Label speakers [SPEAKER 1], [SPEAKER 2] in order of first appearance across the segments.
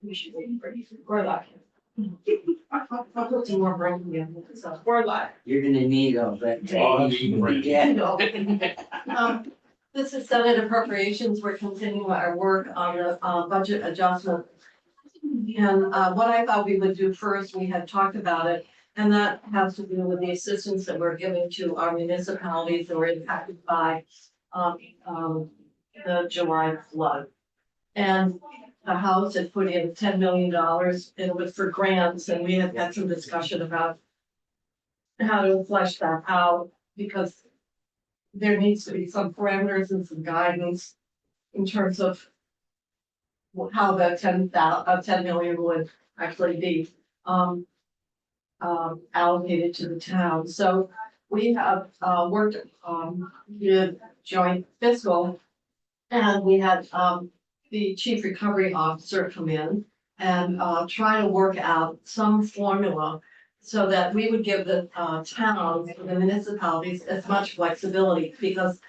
[SPEAKER 1] We should be pretty. We're lucky. I'll put some more breaking in. So we're lucky.
[SPEAKER 2] You're gonna need all that.
[SPEAKER 1] Yeah. This is Senate Appropriations. We're continuing our work on the budget adjustment. And what I thought we would do first, we had talked about it, and that has to do with the assistance that we're giving to our municipalities that were impacted by the July flood. And the House had put in $10 million, and it was for grants, and we had had some discussion about how to flesh that out, because there needs to be some parameters and some guidance in terms of how the 10 million would actually be allocated to the town. So we have worked with joint fiscal, and we had the chief recovery officer come in and try to work out some formula so that we would give the towns, the municipalities, as much flexibility, because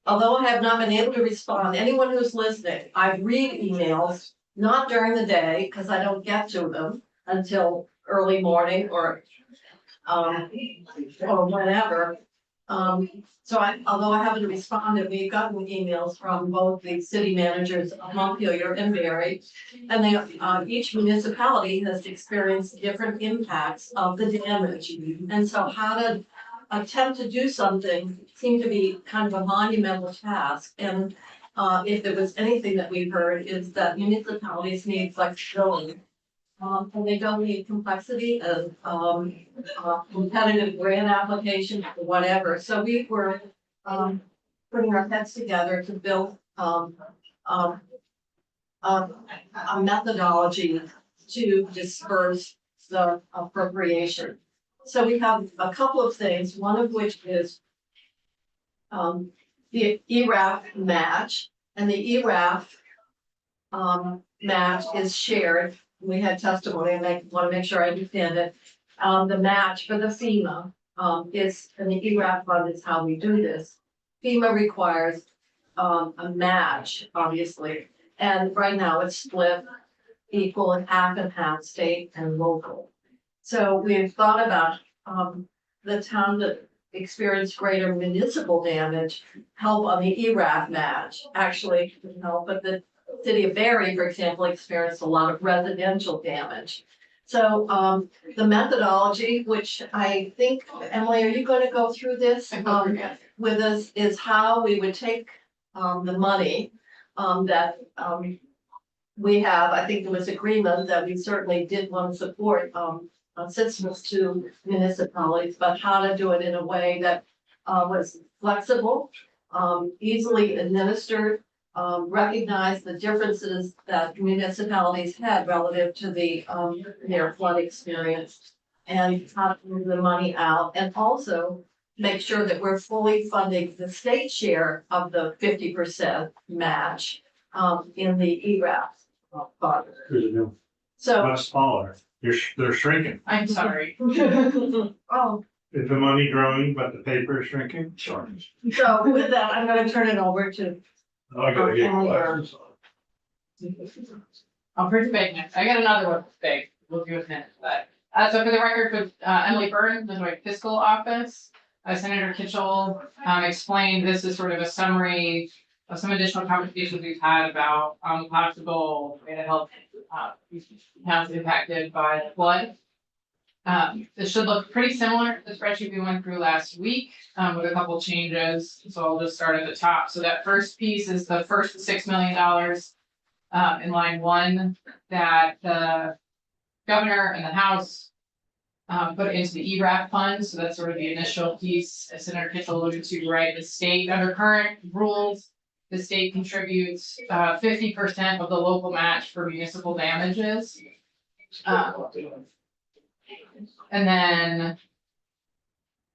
[SPEAKER 1] although I have not been able to respond, anyone who's listening, I read emails, not during the day, because I don't get to them until early morning or whenever. So although I haven't responded, we've gotten emails from both the city managers of Montpelier and Barry. And they, each municipality has experienced different impacts of the damage. And so how to attempt to do something seemed to be kind of a monumental task. And if there was anything that we've heard is that municipalities need flexibility. And they don't need complexity of competitive grant application or whatever. So we were putting our heads together to build a methodology to disperse the appropriation. So we have a couple of things, one of which is the ERAF match, and the ERAF match is shared. We had testimony, and I want to make sure I understand it. The match for the FEMA is, and the ERAF fund is how we do this. FEMA requires a match, obviously, and right now it's split equal and half state and local. So we've thought about the town that experienced greater municipal damage help on the ERAF match, actually help, but the city of Barry, for example, experienced a lot of residential damage. So the methodology, which I think, Emily, are you going to go through this with us, is how we would take the money that we have. I think there was agreement that we certainly did want to support assistance to municipalities, but how to do it in a way that was flexible, easily administered, recognize the differences that municipalities had relative to the their flood experience, and how to move the money out, and also make sure that we're fully funding the state share of the 50% match in the ERAF fund. So
[SPEAKER 3] Much smaller. They're shrinking.
[SPEAKER 1] I'm sorry. Oh,
[SPEAKER 3] Is the money growing, but the paper is shrinking?
[SPEAKER 1] sure. So with that, I'm going to turn it over to.
[SPEAKER 3] I gotta get glasses
[SPEAKER 4] I'm pretty big next. I got another one big. We'll do it next. But so for the record, with Emily Burns, the Joint Fiscal Office, Senator Kitchell explained this is sort of a summary of some additional conversations we've had about possible way to help towns impacted by the flood. This should look pretty similar to the spreadsheet we went through last week with a couple changes. So I'll just start at the top. So that first piece is the first $6 million in line 1 that the governor and the House put into the ERAF fund. So that's sort of the initial piece, as Senator Kitchell alluded to, right? The state, under current rules, the state contributes 50% of the local match for municipal damages. And then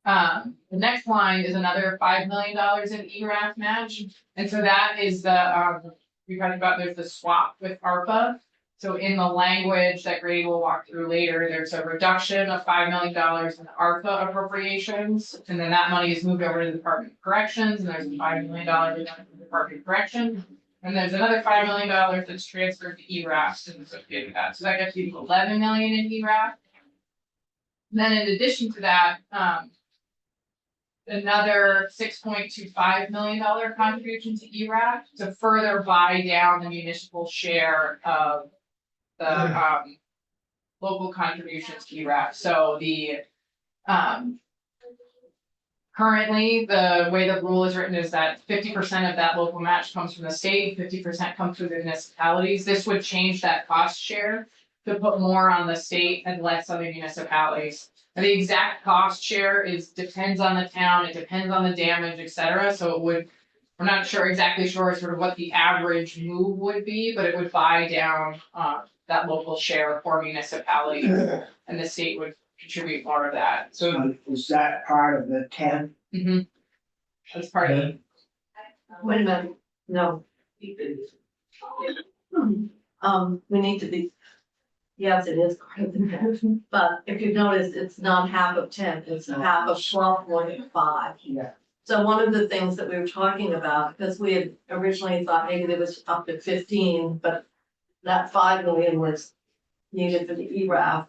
[SPEAKER 4] the next line is another $5 million in ERAF match. And so that is the, we talked about, there's the swap with ARPA. So in the language that Grady will walk through later, there's a reduction of $5 million in ARPA appropriations. And then that money is moved over to the Department of Corrections, and there's a $5 million reduction in the Department of Corrections. And there's another $5 million that's transferred to ERAF and associated with that, so that gets you to 11 million in ERAF. Then in addition to that, another $6.25 million contribution to ERAF to further buy down the municipal share of the local contributions to ERAF. So the currently, the way the rule is written is that 50% of that local match comes from the state, 50% comes from the municipalities. This would change that cost share to put more on the state and less on the municipalities. And the exact cost share depends on the town, it depends on the damage, et cetera. So it would, we're not exactly sure sort of what the average move would be, but it would buy down that local share for municipalities, and the state would contribute more of that. So
[SPEAKER 2] Is that part of the 10?
[SPEAKER 4] that's part of it.
[SPEAKER 1] Wait a minute, no. We need to be, yes, it is part of the net, but if you notice, it's not half of 10, it's half of 12.5.
[SPEAKER 2] Yeah.
[SPEAKER 1] So one of the things that we were talking about, because we had originally thought maybe there was up to 15, but that 5 million was needed for the ERAF,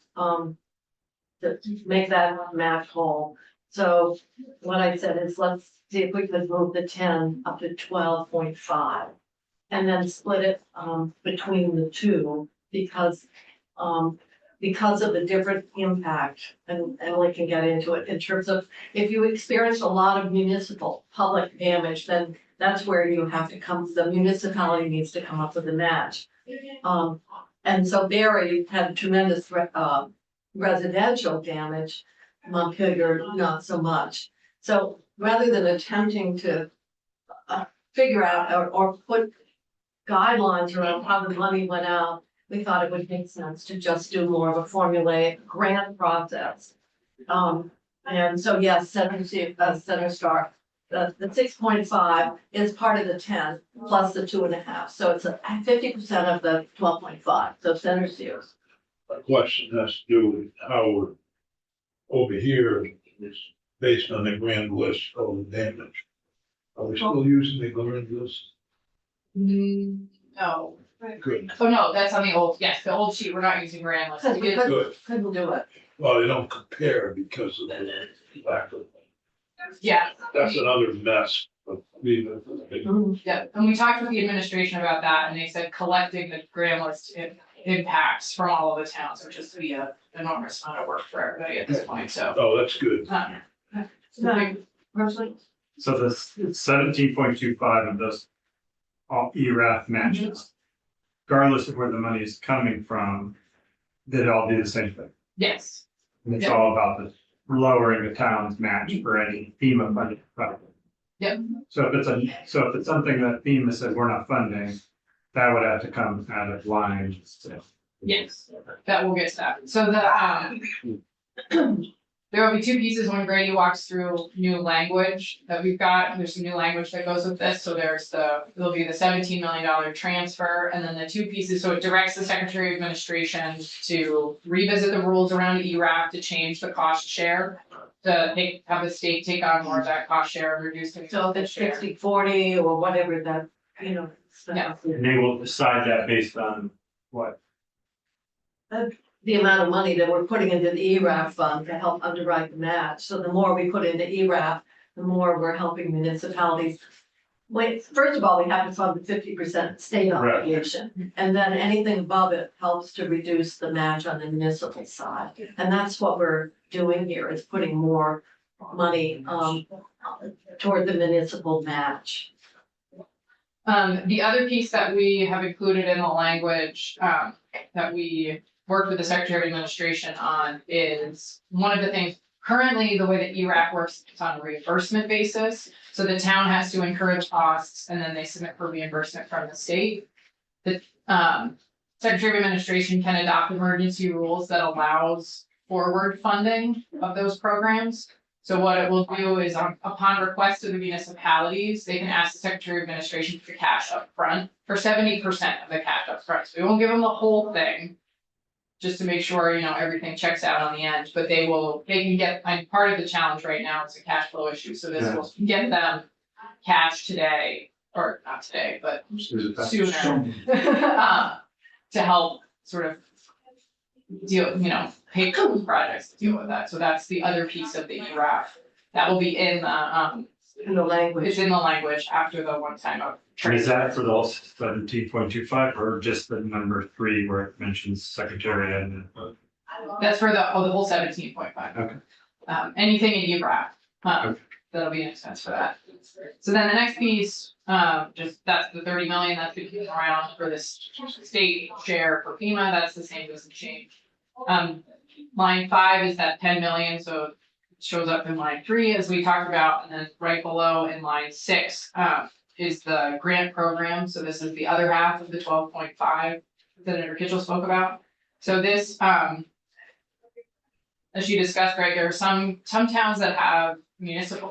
[SPEAKER 1] to make that match whole. So what I said is, let's see if we could move the 10 up to 12.5. And then split it, between the two, because of the different impact, and we can get into it in terms of, if you experience a lot of municipal public damage, then that's where you have to come, the municipality needs to come up with a match. And so Barry had tremendous, residential damage, Montpelier, not so much. So rather than attempting to figure out or put guidelines around how the money went out, we thought it would make sense to just do more of a formulaic grant process. And so yes, Center Star, the 6.5 is part of the 10 plus the 2.5, so it's 50% of the 12.5. So Center Sears.
[SPEAKER 5] My question has to do with how we're over here is based on the grand list of the damage. Are we still using the grand list?
[SPEAKER 4] No.
[SPEAKER 5] Good.
[SPEAKER 4] Oh, no, that's on the old, yes, the old sheet, we're not using grand list. We did-
[SPEAKER 5] Good.
[SPEAKER 1] Couldn't do it.
[SPEAKER 5] Well, they don't compare because of the lack of,
[SPEAKER 4] Yeah.
[SPEAKER 5] that's another mess, but leave it.
[SPEAKER 4] Yeah, and we talked with the administration about that, and they said collecting the grand list impacts from all of the towns, which is be an enormous amount of work for everybody at this point, so.
[SPEAKER 5] Oh, that's good.
[SPEAKER 1] Personally,
[SPEAKER 3] So this 17.25 of those all ERAF matches, regardless of where the money is coming from, they all do the same thing.
[SPEAKER 4] Yes,
[SPEAKER 3] And it's all about the lowering the town's match for any FEMA funded project.
[SPEAKER 4] Yep.
[SPEAKER 3] So if it's something that FEMA says we're not funding, that would have to come out of line. So.
[SPEAKER 4] yes, that will get to that. So the, there will be two pieces when Grady walks through new language that we've got. There's some new language that goes with this. So there'll be the $17 million transfer, and then the two pieces. So it directs the Secretary of Administration to revisit the rules around ERAF to change the cost share, to have the state take on more of that cost share and reduce the
[SPEAKER 1] so if it's
[SPEAKER 4] share.
[SPEAKER 1] 60-40 or whatever that,
[SPEAKER 4] Yeah.
[SPEAKER 3] And they will decide that based on what?
[SPEAKER 1] the amount of money that we're putting into the ERAF fund to help underwrite the match. So the more we put into ERAF, the more we're helping municipalities. Wait, first of all, we have to fund the 50% state
[SPEAKER 3] Right.
[SPEAKER 1] obligation, and then anything above it helps to reduce the match on the municipal side. And that's what we're doing here, is putting more money toward the municipal match.
[SPEAKER 4] The other piece that we have included in the language, that we worked with the Secretary of Administration on is one of the things, currently, the way that ERAF works, it's on a reimbursement basis. So the town has to encourage costs and then they submit for reimbursement from the state. The Secretary of Administration can adopt emergency rules that allows forward funding of those programs. So what it will do is upon request of the municipalities, they can ask the Secretary of Administration for cash up front for 70% of the cash up front. So we won't give them the whole thing, just to make sure, everything checks out on the end, but they can get, and part of the challenge right now is a cash flow issue. So this will get them cash today or not today, but
[SPEAKER 3] That's-
[SPEAKER 4] sooner. To help sort of deal, pay for those projects to deal with that. So that's the other piece of the ERAF. That will be in the,
[SPEAKER 1] In the language.
[SPEAKER 4] it's in the language after the one time of.
[SPEAKER 3] And is that for the 17.25 or just the number 3 where it mentions secretary and?
[SPEAKER 4] That's for the whole 17.5.
[SPEAKER 3] Okay.
[SPEAKER 4] Anything in ERAF,
[SPEAKER 3] Okay.
[SPEAKER 4] that'll be an expense for that. So then the next piece, just that's the 30 million that's been kicking around for this state share for FEMA, that's the same, doesn't change. Line 5 is that 10 million, so it shows up in line 3 as we talked about, and then right below in line 6, is the grant program, so this is the other half of the 12.5 that Senator Kitchell spoke about. So this, as you discussed, Greg, there are some towns that have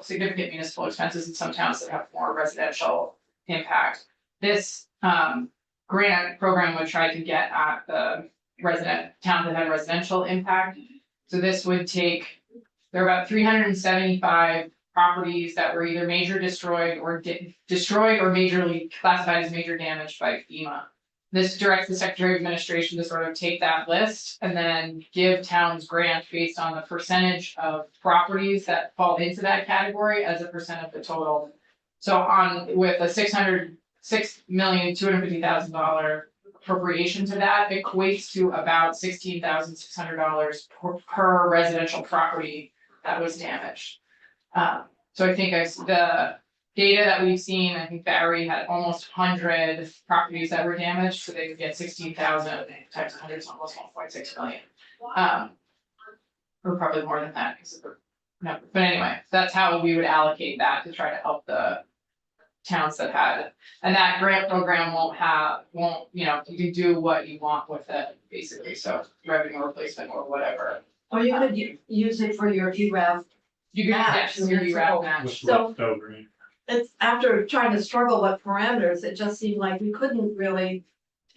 [SPEAKER 4] significant municipal expenses and some towns that have more residential impact. This grant program would try to get at the town that had residential impact. So this would take, there are about 375 properties that were either major destroyed or destroyed or majorly classified as major damage by FEMA. This directs the Secretary of Administration to sort of take that list and then give towns grants based on the percentage of properties that fall into that category as a percent of the total. So with a $6,250,000 appropriation to that equates to about $16,600 per residential property that was damaged. So I think the data that we've seen, I think Barry had almost 100 properties that were damaged, so they would get 16,000 times 100 is almost 1.6 million. Or probably more than that. No, but anyway, that's how we would allocate that to try to help the towns that had it. And that grant program you can do what you want with it, basically, so revenue replacement or whatever.
[SPEAKER 1] Or you could use it for your ERAF.
[SPEAKER 4] You can,
[SPEAKER 1] Match,
[SPEAKER 4] yes, your ERAF
[SPEAKER 1] so-
[SPEAKER 4] match.
[SPEAKER 3] What's
[SPEAKER 1] So-
[SPEAKER 3] left over?
[SPEAKER 1] It's after trying to struggle with parameters, it just seemed like we couldn't really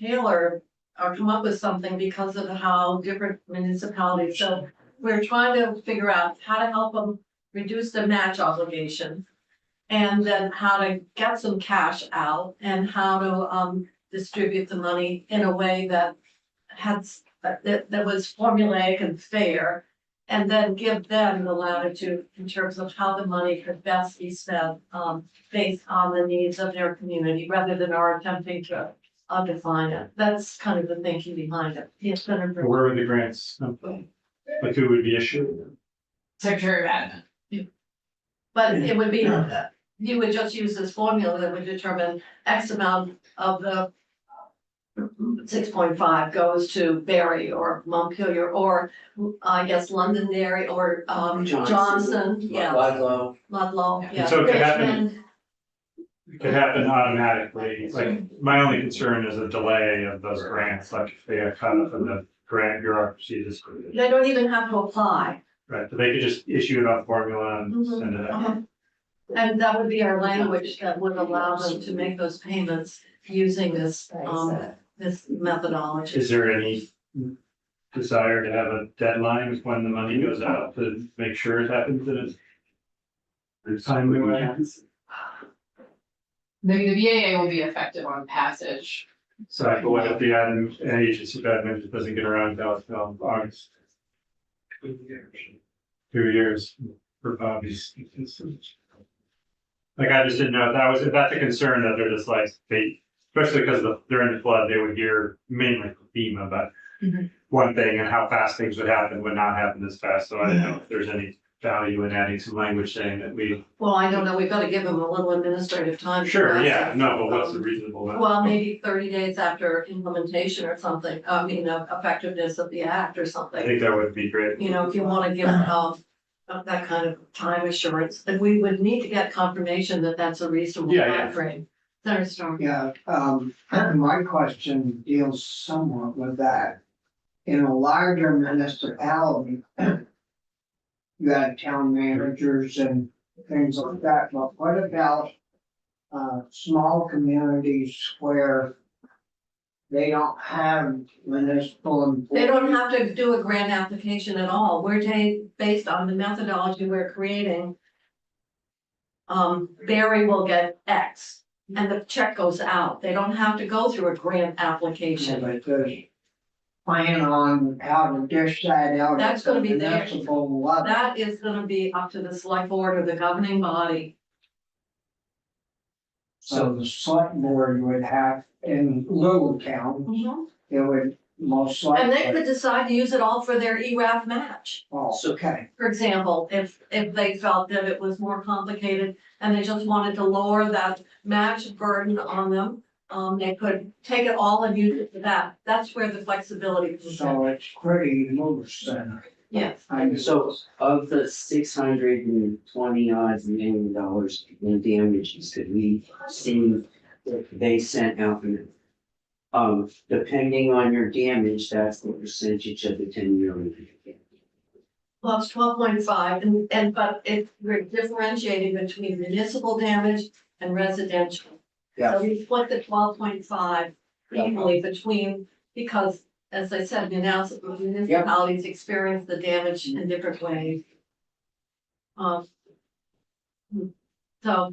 [SPEAKER 1] tailor or come up with something because of how different municipalities, so we're trying to figure out how to help them reduce the match obligation. And then how to get some cash out and how to distribute the money in a way that that was formulaic and fair. And then give them the latitude in terms of how the money could best be spent, based on the needs of their community, rather than our attempting to define it. That's kind of the thinking behind it. Yes, Senator.
[SPEAKER 3] Where would the grants come from? Like who would be issued?
[SPEAKER 4] Secretary of Admin.
[SPEAKER 1] But it would be, you would just use this formula that would determine X amount of the 6.5 goes to Barry or Montpelier or I guess Londonderry or Johnson, yeah,
[SPEAKER 2] Ludlow.
[SPEAKER 1] Ludlow, yeah.
[SPEAKER 3] And so it could happen-
[SPEAKER 1] Richmond.
[SPEAKER 3] It could happen automatically, like, my only concern is a delay of those grants, like if they got caught up in the grant bureaucracy, this.
[SPEAKER 1] They don't even have to apply.
[SPEAKER 3] Right, but they could just issue it on formula and
[SPEAKER 1] Mhm.
[SPEAKER 3] send it out.
[SPEAKER 1] Uh-huh. And that would be our language that would allow them to make those payments using this methodology.
[SPEAKER 3] Is there any desire to have a deadline of when the money goes out to make sure it happens in a timely way?
[SPEAKER 4] The VAA will be effective on passage.
[SPEAKER 3] So but what if the agency of admin just doesn't get around till August? 2 years for Bobby's. Like, I just didn't know if that's a concern that they're just like, especially because during the flood, they would hear mainly from FEMA, but
[SPEAKER 4] Mhm.
[SPEAKER 3] one thing and how fast things would happen would not happen this fast. So I didn't know if there's any value in adding some language saying that
[SPEAKER 1] Well, I don't know, we've got to give them a little administrative time. to
[SPEAKER 3] sure,
[SPEAKER 1] process
[SPEAKER 3] yeah,
[SPEAKER 1] it.
[SPEAKER 3] no, but what's the reasonable?
[SPEAKER 1] Well, maybe 30 days after implementation or something, effectiveness of the act or
[SPEAKER 3] I
[SPEAKER 1] something.
[SPEAKER 3] think that would be great.
[SPEAKER 1] You know, if you want to give that kind of time assurance, and we would need to get confirmation that that's a reasonable
[SPEAKER 3] Yeah, yeah.
[SPEAKER 1] timeframe. Senator Storm.
[SPEAKER 2] Yeah, my question deals somewhat with that. In a larger municipality, you have town managers and things like that, but what about small communities where they don't have municipal employees?
[SPEAKER 1] They don't have to do a grant application at all. We're based on the methodology we're creating. Barry will get X. and the check goes out. They don't have to go through a grant
[SPEAKER 2] So
[SPEAKER 1] application.
[SPEAKER 2] it says, plan on how to dish that out.
[SPEAKER 1] That's gonna be there.
[SPEAKER 2] Municipal level.
[SPEAKER 1] That is gonna be up to the select board or the governing body.
[SPEAKER 2] So the select board would have, in lieu account, it would most
[SPEAKER 1] And they
[SPEAKER 2] likely.
[SPEAKER 1] could decide to use it all for their ERAF match.
[SPEAKER 2] Oh, okay,
[SPEAKER 1] For example, if they felt that it was more complicated and they just wanted to lower that match burden on them, they could take it all and use it for that. That's where the flexibility comes
[SPEAKER 2] so
[SPEAKER 1] in.
[SPEAKER 2] it's pretty loose then.
[SPEAKER 1] Yes.
[SPEAKER 6] So of the $620 million in damages that we see that they sent out. Depending on your damage, that's the percentage of the 10 million.
[SPEAKER 1] Well, it's 12.5 but we're differentiating between municipal damage and residential.
[SPEAKER 6] Yeah.
[SPEAKER 1] So we split the 12.5 equally between, because as I said, municipalities experience the damage in different ways. So,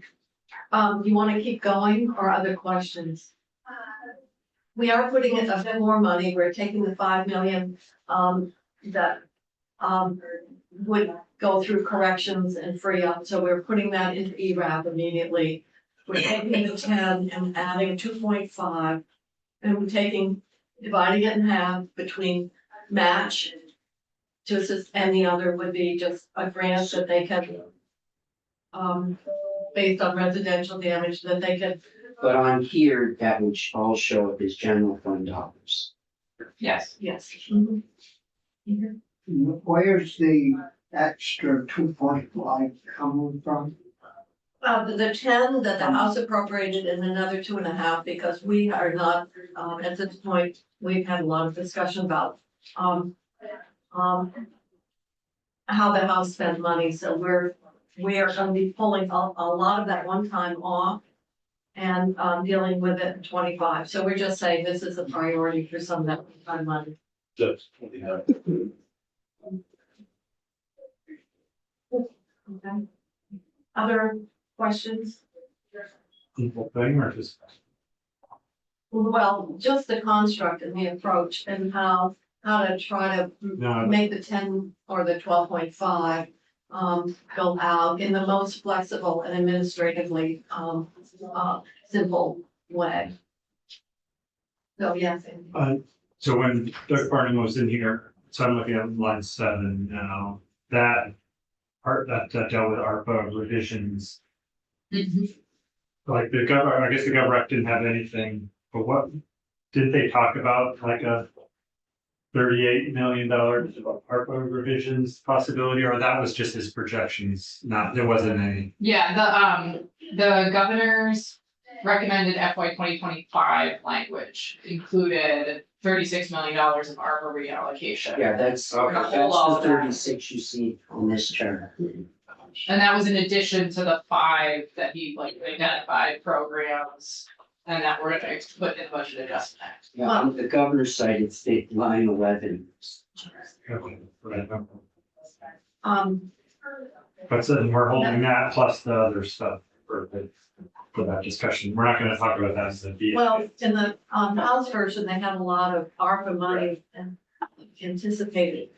[SPEAKER 1] you wanna keep going or other questions? We are putting in a bit more money. We're taking the 5 million, that, would go through corrections and free up. So we're putting that into ERAP immediately. We're taking the 10 and adding 2.5. And we're dividing it in half between match to assist, and the other would be just a grant that they can, based on residential damage, that they can.
[SPEAKER 6] But on here, that would all show up as general fund dollars.
[SPEAKER 4] Yes.
[SPEAKER 1] Yes.
[SPEAKER 2] Where's the extra 2.5 coming from?
[SPEAKER 1] The 10 that the House appropriated and another 2.5, because we are not, at this point, we've had a lot of discussion about, how the House spends money, so we are gonna be pulling a lot of that one time off and, dealing with it in 25, so we're just saying this is a priority for some of that one-time money.
[SPEAKER 5] That's,
[SPEAKER 1] Okay. Other questions?
[SPEAKER 3] People thing or just,
[SPEAKER 1] Well, just the construct and the approach and how to try to
[SPEAKER 3] no,
[SPEAKER 1] make the 10 or the 12.5 go out in the most flexible and administratively simple way. So yes.
[SPEAKER 3] so when Doug Barnum was in here, so I'm looking at line 7 now, that part that dealt with ARPA revisions. Like the governor, I guess the governor didn't have anything, but what, did they talk about like a $38 million ARPA revisions possibility, or that was just his projections, not, there wasn't any?
[SPEAKER 4] Yeah, the governor's recommended FY 2025 language included $36 million of ARPA reallocation.
[SPEAKER 6] Yeah, that's the 36 you see on this chart.
[SPEAKER 4] And that was in addition to the 5 that he identified programs and that we're gonna put in the budget adjustment act.
[SPEAKER 6] Yeah, on the governor's side, it's the line 11.
[SPEAKER 3] Okay, right.
[SPEAKER 1] But
[SPEAKER 3] so we're holding that plus the other stuff for that discussion. We're not gonna talk about that as a BA.
[SPEAKER 1] well, in the House version, they had a lot of ARPA money and anticipated.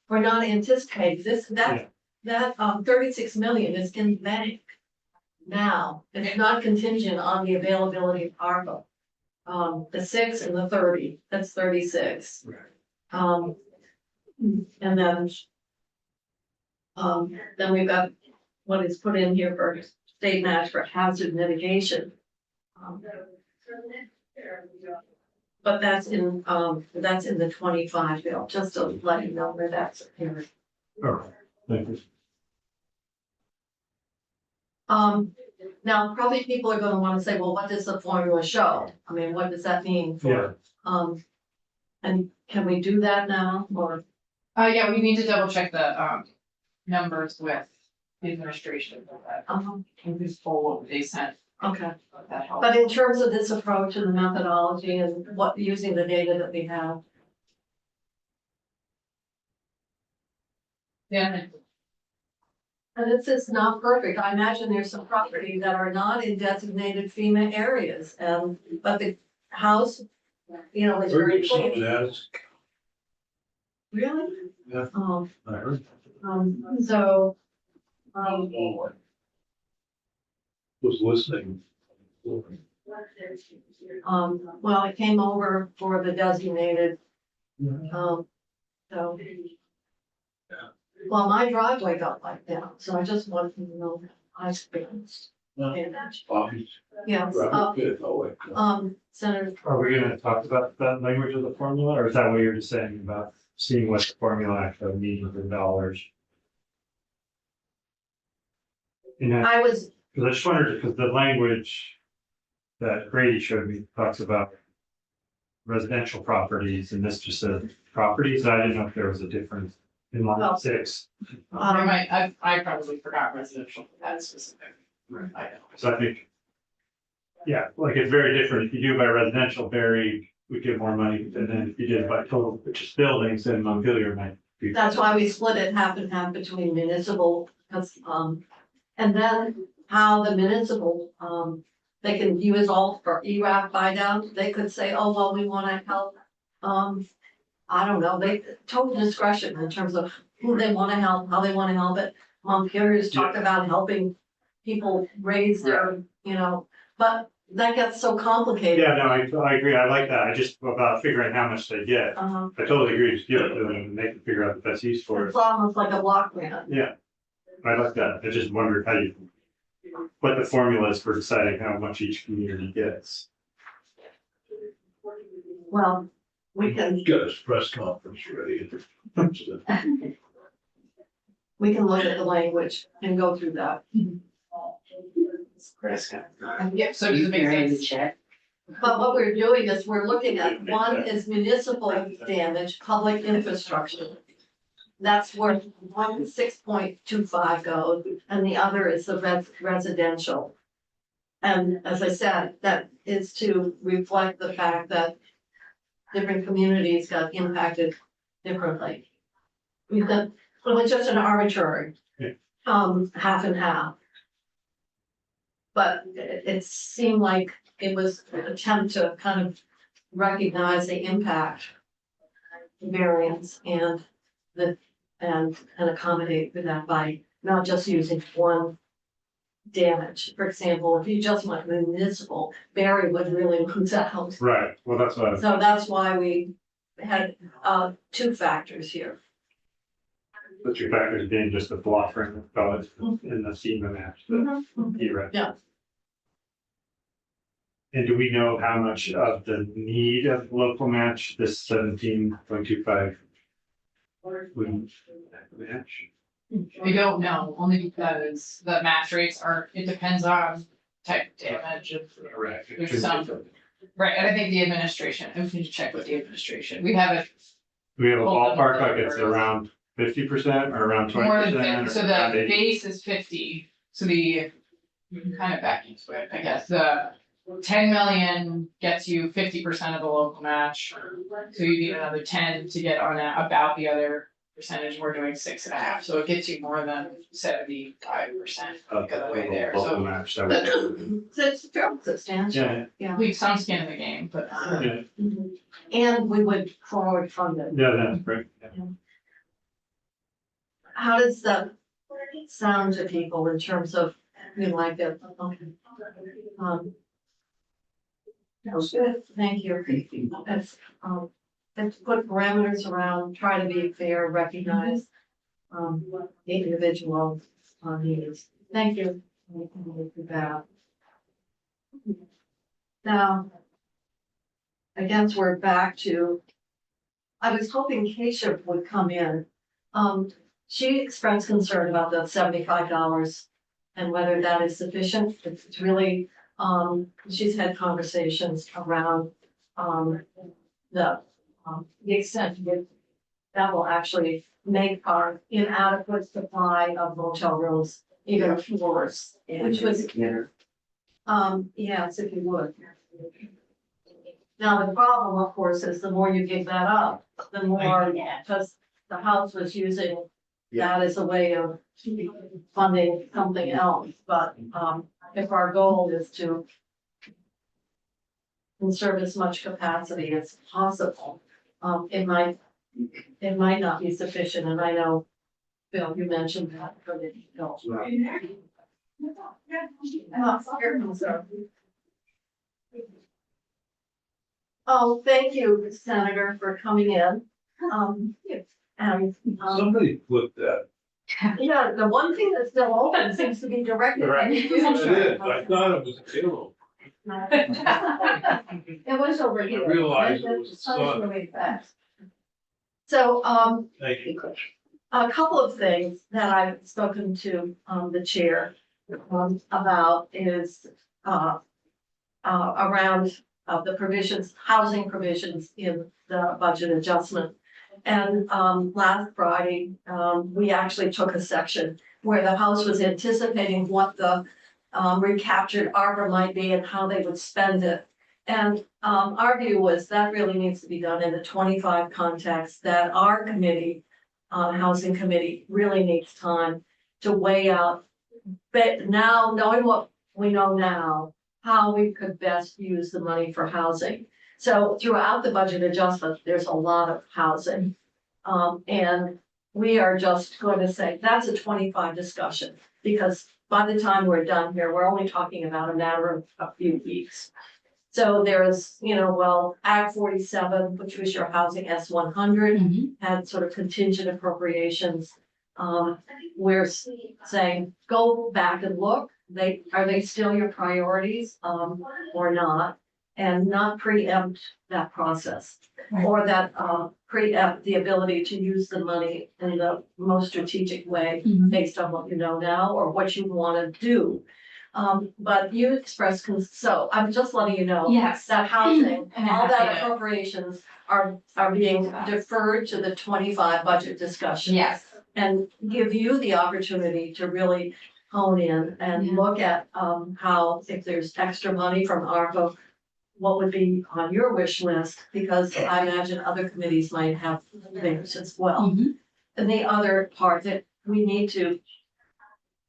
[SPEAKER 1] We're not anticipating that 36 million is in bank now. It's not contingent on the availability of ARPA. The 6 and the 30, that's 36.
[SPEAKER 3] Right.
[SPEAKER 1] And then we've got what is put in here for state match for hazard mitigation. But that's in the 25 bill, just to let you know where that's here.
[SPEAKER 3] All right, thank you.
[SPEAKER 1] Now, probably people are gonna wanna say, well, what does the formula show? I mean, what does that mean for, and can we do that now, or?
[SPEAKER 4] Yeah, we need to double check the numbers with the administration for that. Can we pull what they sent?
[SPEAKER 1] Okay,
[SPEAKER 4] That helps.
[SPEAKER 1] but in terms of this approach and the methodology and what, using the data that we have,
[SPEAKER 4] Yeah,
[SPEAKER 1] And this is not perfect. I imagine there's some properties that are not in designated FEMA areas, but the house, you know, is very
[SPEAKER 5] Heard some of
[SPEAKER 1] clean.
[SPEAKER 5] that.
[SPEAKER 1] Really?
[SPEAKER 5] Yeah. I heard.
[SPEAKER 1] So,
[SPEAKER 5] Was listening.
[SPEAKER 1] well, it came over for the designated, so. Well, my driveway got wiped out, so I just wanted to know that I experienced damage.
[SPEAKER 5] Bobby's.
[SPEAKER 1] Yes, Senator,
[SPEAKER 3] Are we gonna talk about that language of the formula, or is that what you're just saying about seeing what the formula actually means in dollars? And I,
[SPEAKER 1] I was,
[SPEAKER 3] because I just wondered, because the language that Grady showed me talks about residential properties, and this just said properties, I didn't know if there was a difference in
[SPEAKER 1] Well,
[SPEAKER 3] line 6.
[SPEAKER 4] I probably forgot residential, that's specific. I know.
[SPEAKER 3] So I think, yeah, like it's very different. If you do by residential, Barry would get more money, and then if you did by total, which is buildings, then Montpelier might be.
[SPEAKER 1] that's why we split it half and half between municipal, and then how the municipal, they can use all for ERAF buy down. They could say, oh, well, we wanna help, I don't know, they, total discretion in terms of who they wanna help, how they wanna help it. Montpelier's talked about helping people raise their, you know, but that gets so complicated.
[SPEAKER 3] Yeah, no, I agree. I like that. I just about figuring how much they get. I totally agree. Just give it to them and they can figure out the best use for it.
[SPEAKER 1] It's almost like a block grant.
[SPEAKER 3] Yeah, I like that. I just wondered how you, what the formula is for deciding how much each community gets.
[SPEAKER 1] Well, we can,
[SPEAKER 5] Got his press conference ready.
[SPEAKER 1] we can look at the language and go through that.
[SPEAKER 4] Yeah, so does it make
[SPEAKER 6] Barry in the
[SPEAKER 4] sense?
[SPEAKER 6] chat.
[SPEAKER 1] But what we're doing is we're looking at, one is municipal damage, public infrastructure. That's where 6.25 goes, and the other is the residential. And as I said, that is to reflect the fact that different communities got impacted differently. We could, it was just an arbitrary,
[SPEAKER 3] Yeah.
[SPEAKER 1] half and half. But it seemed like it was an attempt to kind of recognize the impact, variance, and and accommodate for that by not just using one damage. For example, if you just went municipal, Barry would really lose out.
[SPEAKER 3] Right. Well, that's what.
[SPEAKER 1] So that's why we had two factors here.
[SPEAKER 3] The two factors being just the block frame of colors in the FEMA match. Right.
[SPEAKER 1] Yeah.
[SPEAKER 3] And do we know how much of the need of local match this 17.25 would match?
[SPEAKER 4] We don't know, only because the match rates are, it depends on type of damage and
[SPEAKER 3] Correct.
[SPEAKER 4] there's some, right, and I think the administration, I need to check with the administration, we have
[SPEAKER 3] We have a ballpark, like it's around 50% or around
[SPEAKER 4] more than
[SPEAKER 3] 20%?
[SPEAKER 4] 50, so the base is 50, so the, you can kind of back into it, I guess, the 10 million gets you 50% of the local match. So you need another 10 to get on about the other percentage, we're doing 6.5, so it gets you more than 75% of the way there,
[SPEAKER 3] Local
[SPEAKER 4] so
[SPEAKER 3] match, that would
[SPEAKER 1] It's fairly substantial,
[SPEAKER 3] yeah,
[SPEAKER 1] yeah.
[SPEAKER 4] leave some skin in the game, but.
[SPEAKER 3] yeah,
[SPEAKER 1] Mhm. And we would forward fund it.
[SPEAKER 3] yeah, that's great. Yeah.
[SPEAKER 1] How does that sound to people in terms of, you like it? Okay. That was good, thank you. And put parameters around, try to be fair, recognize, individual, needs. Thank you. Thank you for that. Now, I guess we're back to, I was hoping Keisha would come in. She expressed concern about the $75 and whether that is sufficient. It's really, she's had conversations around, the extent to which that will actually make our inadequate supply of motel rooms even worse, which was, yes, if you would. Now, the problem, of course, is the more you give that up, the more, because the house was using that is a way of funding something else, but, if our goal is to conserve as much capacity as possible, it might not be sufficient, and I know, Bill, you mentioned that for the, Oh, thank you, Senator, for coming in. And,
[SPEAKER 5] Somebody flipped that.
[SPEAKER 1] yeah, the one thing that's still open seems to be directed. at
[SPEAKER 5] Right.
[SPEAKER 1] you.
[SPEAKER 5] It is. I thought it was a hero.
[SPEAKER 1] It was over
[SPEAKER 5] I
[SPEAKER 1] here.
[SPEAKER 5] realized it was
[SPEAKER 1] It's
[SPEAKER 5] sun.
[SPEAKER 1] really fast. So,
[SPEAKER 5] Thank you.
[SPEAKER 1] a couple of things that I've spoken to, the chair, about is, around, the provisions, housing provisions in the budget adjustment. And, last Friday, we actually took a section where the House was anticipating what the, recaptured ARPA might be and how they would spend it. And, our view was that really needs to be done in the 25 context, that our committee, Housing Committee, really needs time to weigh out. But now, knowing what we know now, how we could best use the money for housing. So throughout the budget adjustment, there's a lot of housing. And we are just going to say, that's a 25 discussion, because by the time we're done here, we're only talking about a matter of a few weeks. So there's, well, Act 47, which was your housing S100, had sort of contingent appropriations. We're saying, go back and look, are they still your priorities, or not? And not preempt that process, or that, preempt the ability to use the money in the most strategic way based on what you know now or what you want to do. But you expressed, so I'm just letting you know.
[SPEAKER 4] Yes.
[SPEAKER 1] That housing,
[SPEAKER 4] And
[SPEAKER 1] all
[SPEAKER 4] I'm
[SPEAKER 1] that
[SPEAKER 4] happy to-
[SPEAKER 1] appropriations are being deferred to the 25 budget discussion.
[SPEAKER 4] Yes.
[SPEAKER 1] And give you the opportunity to really hone in and
[SPEAKER 4] Yeah.
[SPEAKER 1] look at, how, if there's extra money from ARPA, what would be on your wish list, because I imagine other committees might have theirs as well. And the other part that we need to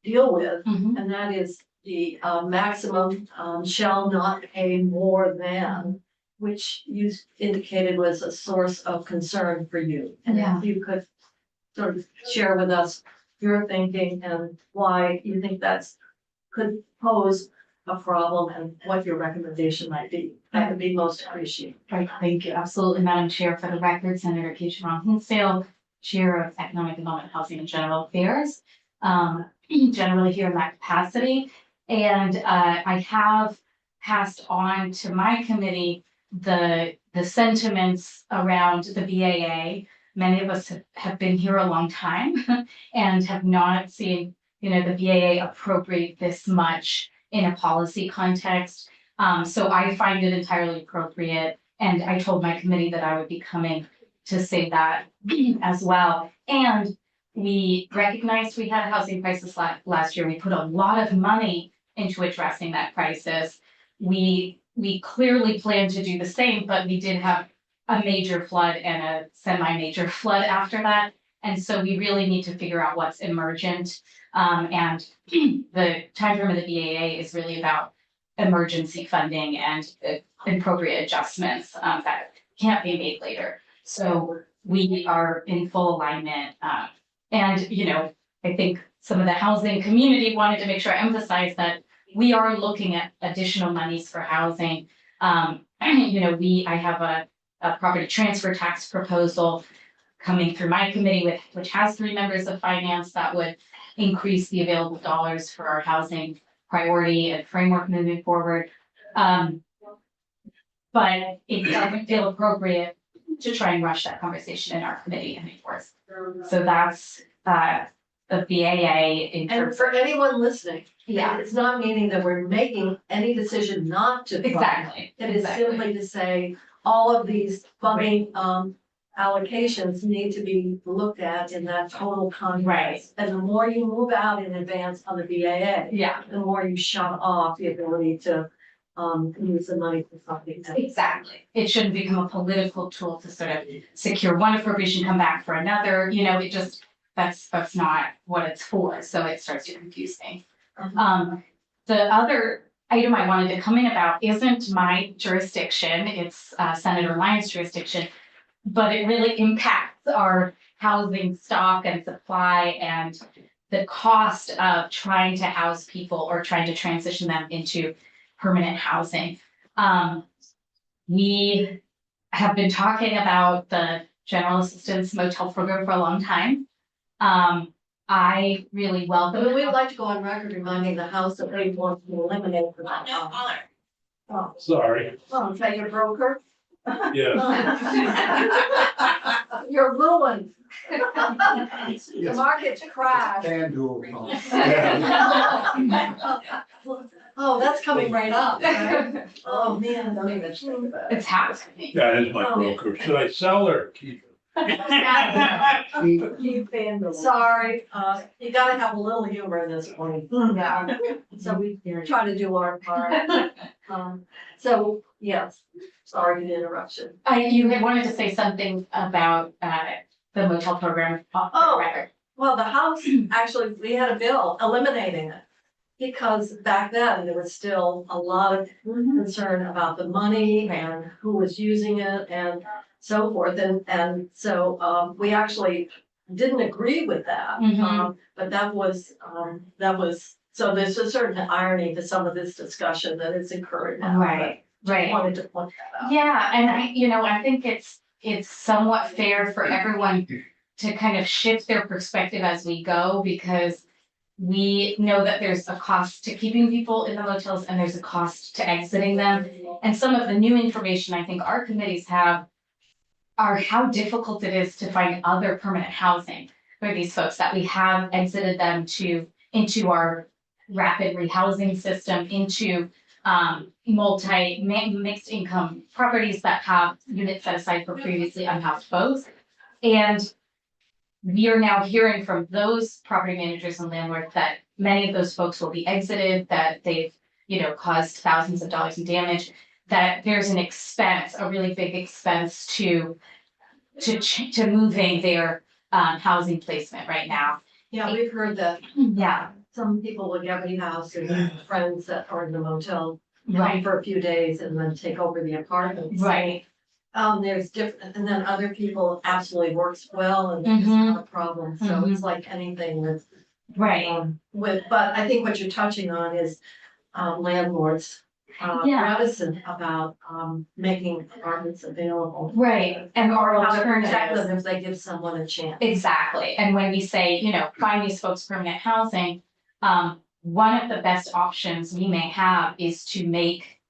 [SPEAKER 1] deal with, and that is the, maximum, shall not pay more than, which you indicated was a source of concern for you. And
[SPEAKER 4] Yeah.
[SPEAKER 1] if you could sort of share with us your thinking and why you think that's could pose a problem and what your recommendation might be, that would be most appreciated.
[SPEAKER 7] Right, thank you. Absolutely, Madam Chair. For the record, Senator Keisha Ron Hinsdale, Chair of Economic Development, Housing and General Affairs, generally here in that capacity. And I have passed on to my committee the sentiments around the BAA. Many of us have been here a long time and have not seen, the BAA appropriate this much in a policy context. So I find it entirely appropriate. And I told my committee that I would be coming to say that as well. And we recognized we had a housing crisis last year. We put a lot of money into addressing that crisis. We clearly plan to do the same, but we did have a major flood and a semi-major flood after that. And so we really need to figure out what's emergent. And the timeframe of the BAA is really about emergency funding and appropriate adjustments that can't be made later. So we are in full alignment. And, I think some of the housing community wanted to make sure I emphasize that we are looking at additional monies for housing. I have a property transfer tax proposal coming through my committee which has 3 members of finance that would increase the available dollars for our housing priority and framework moving forward. But it doesn't feel appropriate to try and rush that conversation in our committee anymore. So that's the BAA in
[SPEAKER 1] And
[SPEAKER 7] terms
[SPEAKER 1] for anyone listening,
[SPEAKER 7] yeah,
[SPEAKER 1] it's not meaning that we're making any decision not to. fund.
[SPEAKER 7] exactly.
[SPEAKER 1] It is simply to say, all of these funding, allocations need to be looked at in that total context.
[SPEAKER 7] Right.
[SPEAKER 1] And the more you move out in advance on the BAA,
[SPEAKER 7] Yeah,
[SPEAKER 1] the more you shut off the ability to, use the money for something else.
[SPEAKER 7] exactly. It shouldn't become a political tool to sort of secure one appropriation, come back for another, it just, that's not what it's for, so it starts to confuse things. The other item I wanted to come in about isn't my jurisdiction, it's Senator Lyons' jurisdiction, but it really impacts our housing stock and supply and the cost of trying to house people or trying to transition them into permanent housing. We have been talking about the general assistance motel program for a long time. I really welcome.
[SPEAKER 1] We'd like to go on record reminding the House that they want to eliminate the. Oh,
[SPEAKER 5] Sorry,
[SPEAKER 1] is that your broker?
[SPEAKER 5] yes.
[SPEAKER 1] You're ruined. The market's crashed. Oh, that's coming right up, right? Oh, man, don't even think about it.
[SPEAKER 7] It's happening.
[SPEAKER 5] That is my broker. Should I sell or keep it?
[SPEAKER 1] Sorry, you gotta have a little humor in this point. Yeah. So we try to do our part. So, yes, sorry for the interruption.
[SPEAKER 7] You had wanted to say something about the motel program off the
[SPEAKER 1] Oh.
[SPEAKER 7] record.
[SPEAKER 1] Well, the House, actually, we had a bill eliminating it. Because back then, there was still a lot of concern about the money and who was using it and so forth. And so, we actually didn't agree with that.
[SPEAKER 7] Mhm.
[SPEAKER 1] But that was, so there's a certain irony to some of this discussion that is occurring now.
[SPEAKER 7] Right,
[SPEAKER 1] But
[SPEAKER 7] right.
[SPEAKER 1] wanted to point that out.
[SPEAKER 7] Yeah, and I think it's somewhat fair for everyone to kind of shift their perspective as we go, because we know that there's a cost to keeping people in the motels and there's a cost to exiting them. And some of the new information I think our committees have are how difficult it is to find other permanent housing for these folks, that we have exited them into our rapid rehousing system, into mixed income properties that have units set aside for previously unhoused folks. And we are now hearing from those property managers and landlords that many of those folks will be exited, that they've, caused thousands of dollars in damage, that there's an expense, a really big expense to moving their housing placement right now.
[SPEAKER 1] Yeah, we've heard that
[SPEAKER 7] Yeah,
[SPEAKER 1] some people will get rehoused and friends that are in the motel come
[SPEAKER 7] right,
[SPEAKER 1] for a few days and then take over the apartments.
[SPEAKER 7] right.
[SPEAKER 1] There's different, and then other people absolutely works well and it's not a problem, so it's like anything with.
[SPEAKER 7] Right.
[SPEAKER 1] But I think what you're touching on is, landlords.
[SPEAKER 7] Yeah.
[SPEAKER 1] Reticent about, making apartments available.
[SPEAKER 7] Right, and our
[SPEAKER 1] Or how to protect
[SPEAKER 7] alternatives.
[SPEAKER 1] them if they give someone a chance.
[SPEAKER 7] Exactly, and when we say, find these folks permanent housing, one of the best options we may have is to make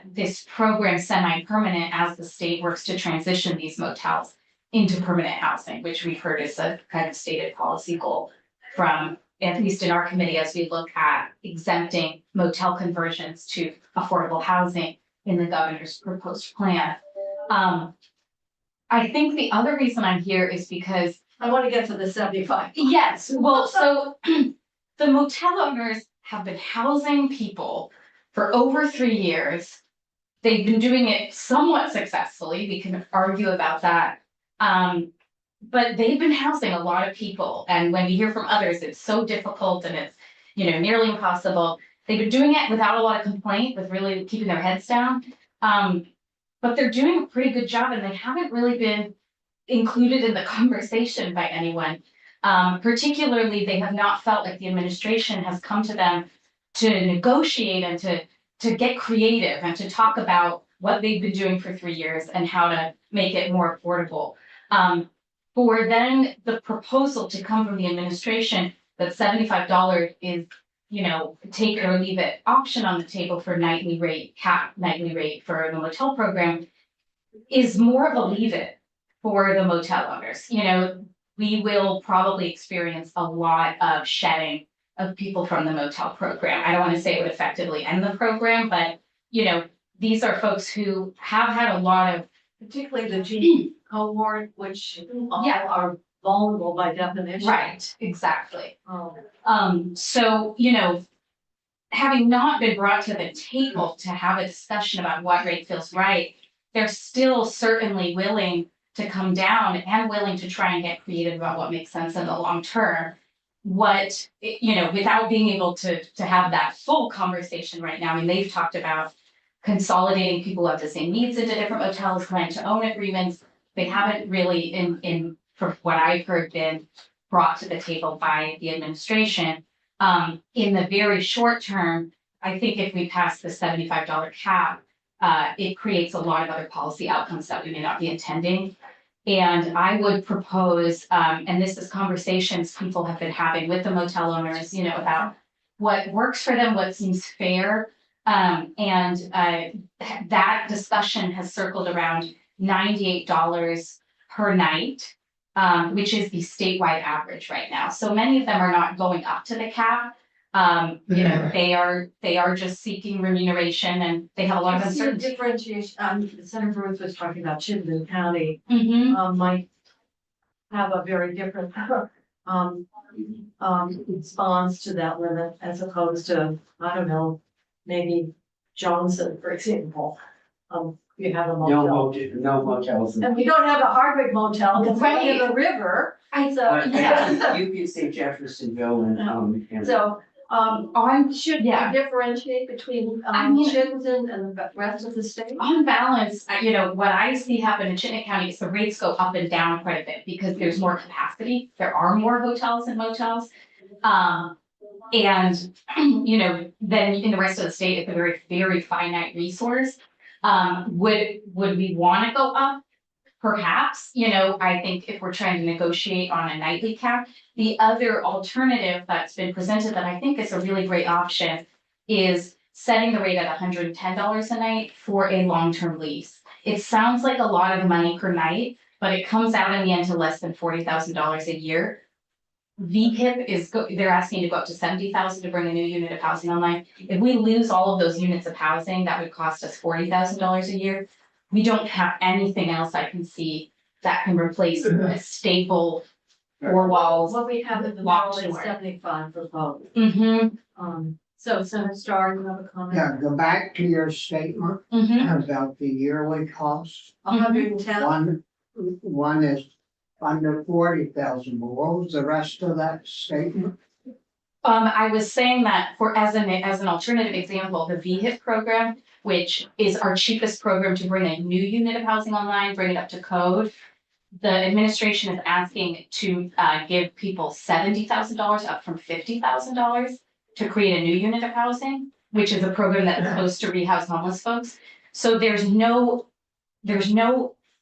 [SPEAKER 7] this program semi-permanent as the state works to transition these motels into permanent housing, which we've heard is a kind of stated policy goal from, at least in our committee, as we look at exempting motel conversions to affordable housing in the governor's proposed plan. I think the other reason I'm here is because,
[SPEAKER 1] I want to get to the 75.
[SPEAKER 7] yes, well, so the motel owners have been housing people for over 3 years. They've been doing it somewhat successfully. We can argue about that. But they've been housing a lot of people. And when we hear from others, it's so difficult and it's, nearly impossible. They've been doing it without a lot of complaint, with really keeping their heads down. But they're doing a pretty good job and they haven't really been included in the conversation by anyone. Particularly, they have not felt like the administration has come to them to negotiate and to get creative and to talk about what they've been doing for 3 years and how to make it more affordable. For then the proposal to come from the administration that $75 is, take it or leave it option on the table for nightly rate for the motel program is more of a leave it for the motel owners. We will probably experience a lot of shedding of people from the motel program. I don't want to say it would effectively end the program, but these are folks who have had a lot of,
[SPEAKER 1] Particularly the G cohort, which all
[SPEAKER 7] Yeah.
[SPEAKER 1] are vulnerable by definition.
[SPEAKER 7] right, exactly.
[SPEAKER 1] Um,
[SPEAKER 7] So, having not been brought to the table to have a discussion about what rate feels right, they're still certainly willing to come down and willing to try and get creative about what makes sense in the long term. What, without being able to have that full conversation right now, I mean, they've talked about consolidating people who have the same needs into different hotels, rent to own agreements. They haven't really from what I've heard, been brought to the table by the administration. In the very short term, I think if we pass the $75 cap, it creates a lot of other policy outcomes that we may not be intending. And I would propose, and this is conversations people have been having with the motel owners, about what works for them, what seems fair. That discussion has circled around $98 per night, which is the statewide average right now. So many of them are not going up to the cap. They are just seeking remuneration, and they have a lot of
[SPEAKER 1] I see a
[SPEAKER 7] uncertainty.
[SPEAKER 1] differentiation, Senator Ruth was talking about Chittenden County,
[SPEAKER 7] Mhm.
[SPEAKER 1] might have a very different, response to that limit as opposed to, I don't know, maybe Johnson, for example. You have a motel.
[SPEAKER 6] No motels.
[SPEAKER 1] And we don't have a Hardwick motel, it's right in
[SPEAKER 7] Right.
[SPEAKER 1] the river,
[SPEAKER 7] I
[SPEAKER 1] so, yeah.
[SPEAKER 6] You could say Jeffersonville and.
[SPEAKER 1] So, should we
[SPEAKER 7] Yeah.
[SPEAKER 1] differentiate between,
[SPEAKER 7] I mean-
[SPEAKER 1] Chittenden and the rest of the state?
[SPEAKER 7] On balance, what I see happen in Chittenden County is the rates go up and down quite a bit because there's more capacity. There are more hotels and motels. And, then in the rest of the state, it's a very, very finite resource. Would we want to go up? Perhaps, I think if we're trying to negotiate on a nightly cap, the other alternative that's been presented that I think is a really great option is setting the rate at $110 a night for a long-term lease. It sounds like a lot of money per night, but it comes out in the end to less than $40,000 a year. VHIP they're asking to go up to 70,000 to bring a new unit of housing online. If we lose all of those units of housing, that would cost us $40,000 a year. We don't have anything else I can see that can replace a staple four walls.
[SPEAKER 1] What we have at the
[SPEAKER 7] Walk
[SPEAKER 1] moment is
[SPEAKER 7] tour.
[SPEAKER 1] 75 for both.
[SPEAKER 7] Mm-hmm,
[SPEAKER 1] So Senator Starr, you have a comment?
[SPEAKER 2] Yeah, go back to your statement
[SPEAKER 7] mm-hmm.
[SPEAKER 2] about the yearly costs.
[SPEAKER 1] 110,
[SPEAKER 2] One is under 40,000, but what was the rest of that statement?
[SPEAKER 7] I was saying that as an alternative example, the VHIP program, which is our cheapest program to bring a new unit of housing online, bring it up to code. The administration is asking to give people $70,000 up from $50,000 to create a new unit of housing, which is a program that is supposed to rehouse homeless folks. So there's no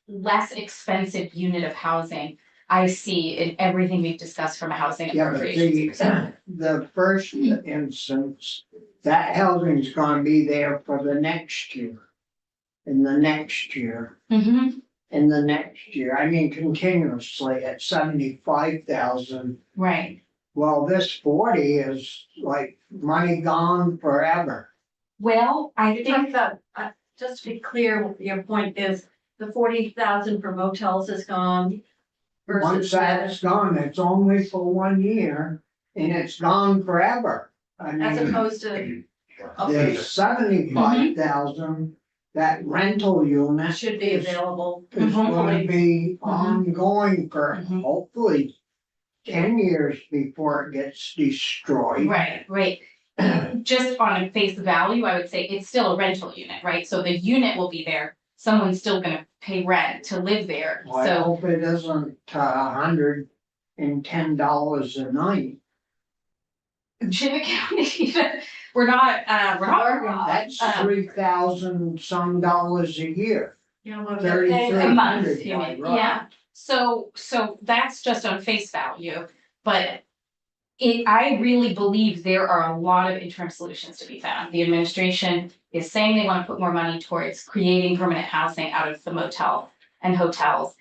[SPEAKER 7] less expensive unit of housing I see in everything we've discussed from a housing
[SPEAKER 2] Yeah, but
[SPEAKER 7] appropriations perspective.
[SPEAKER 2] the first instance, that housing's gonna be there for the next year. And the next year,
[SPEAKER 7] Mm-hmm,
[SPEAKER 2] and the next year, I mean continuously at 75,000.
[SPEAKER 7] right.
[SPEAKER 2] Well, this 40 is like money gone forever.
[SPEAKER 7] Well, I
[SPEAKER 1] you're talking
[SPEAKER 7] think,
[SPEAKER 1] about, just to be clear, your point is the 40,000 for motels is gone.
[SPEAKER 2] Once
[SPEAKER 1] Versus
[SPEAKER 2] that's gone, it's only for 1 year and it's gone forever. I
[SPEAKER 1] as
[SPEAKER 2] mean,
[SPEAKER 1] opposed to,
[SPEAKER 2] the 75,000, that rental unit
[SPEAKER 1] should be available.
[SPEAKER 2] is gonna
[SPEAKER 1] Hopefully.
[SPEAKER 2] be ongoing for
[SPEAKER 7] Mhm.
[SPEAKER 2] hopefully 10 years before it gets destroyed.
[SPEAKER 7] right. Just on a face value, I would say it's still a rental unit, right? So the unit will be there. Someone's still gonna pay rent to live there,
[SPEAKER 2] Well, I
[SPEAKER 7] so.
[SPEAKER 2] hope it isn't $110 a night.
[SPEAKER 7] Chittenden County, we're not.
[SPEAKER 2] That's $3,000 some dollars a year.
[SPEAKER 1] You know, what
[SPEAKER 2] Thirty-
[SPEAKER 1] they're paying.
[SPEAKER 7] A month,
[SPEAKER 2] 300,
[SPEAKER 7] you mean,
[SPEAKER 2] right.
[SPEAKER 7] yeah, so that's just on face value, but. I really believe there are a lot of interim solutions to be found. The administration is saying they want to put more money towards creating permanent housing out of the motel and hotels.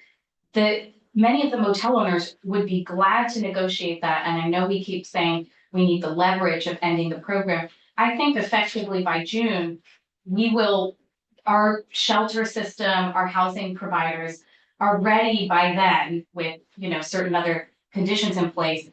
[SPEAKER 7] Many of the motel owners would be glad to negotiate that, and I know we keep saying we need the leverage of ending the program. I think effectively by June, our shelter system, our housing providers are ready by then with, certain other conditions in place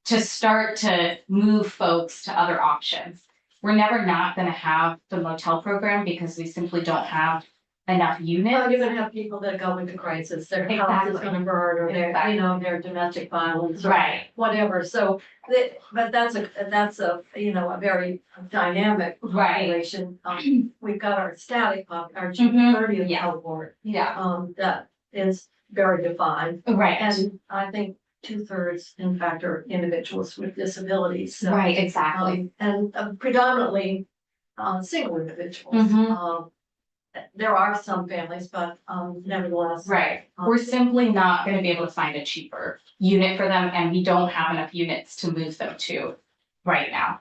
[SPEAKER 7] to start to move folks to other options. We're never not gonna have the motel program because we simply don't have enough
[SPEAKER 1] Well, you're
[SPEAKER 7] units.
[SPEAKER 1] gonna have people that go into crisis, their house is
[SPEAKER 7] Exactly.
[SPEAKER 1] gonna burn, or their,
[SPEAKER 7] Exactly.
[SPEAKER 1] you know, their domestic violence, or
[SPEAKER 7] Right,
[SPEAKER 1] whatever, so. But that's a, you know, a very dynamic
[SPEAKER 7] Right.
[SPEAKER 1] population. We've got our static our
[SPEAKER 7] Mhm,
[SPEAKER 1] 30th
[SPEAKER 7] yeah.
[SPEAKER 1] cohort,
[SPEAKER 7] yeah,
[SPEAKER 1] that is very defined.
[SPEAKER 7] right,
[SPEAKER 1] And I think 2/3, in fact, are individuals with disabilities, so.
[SPEAKER 7] right, exactly.
[SPEAKER 1] And predominantly, single individuals.
[SPEAKER 7] Mhm.
[SPEAKER 1] There are some families, but, nevertheless.
[SPEAKER 7] Right, we're simply not gonna be able to find a cheaper unit for them, and we don't have enough units to move them to right now.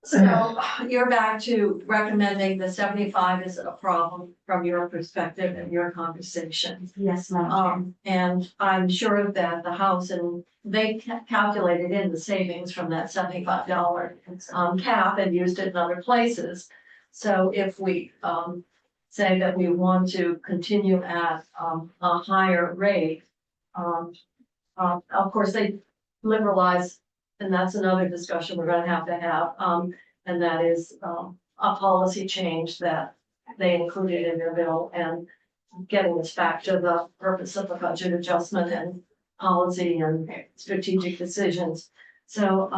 [SPEAKER 1] So you're back to recommending the 75 is a problem from your perspective and your conversation.
[SPEAKER 7] Yes, ma'am.
[SPEAKER 1] And I'm sure that the house, and they calculated in the savings from that $75 cap and used it in other places. So if we say that we want to continue at a higher rate, of course, they liberalize, and that's another discussion we're gonna have to have. And that is a policy change that they included in their bill, and getting us back to the purpose of the budget adjustment and policy and strategic decisions. So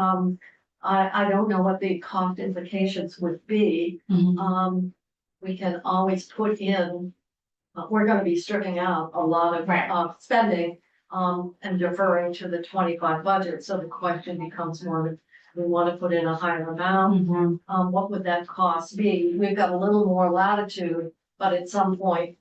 [SPEAKER 1] I don't know what the cost implications would be.
[SPEAKER 7] Mhm.
[SPEAKER 1] We can always put in, we're gonna be stripping out a lot of
[SPEAKER 7] Right.
[SPEAKER 1] spending and deferring to the 25 budget, so the question becomes more, we wanna put in a higher amount,
[SPEAKER 7] Mhm.
[SPEAKER 1] what would that cost be? We've got a little more latitude, but at some point,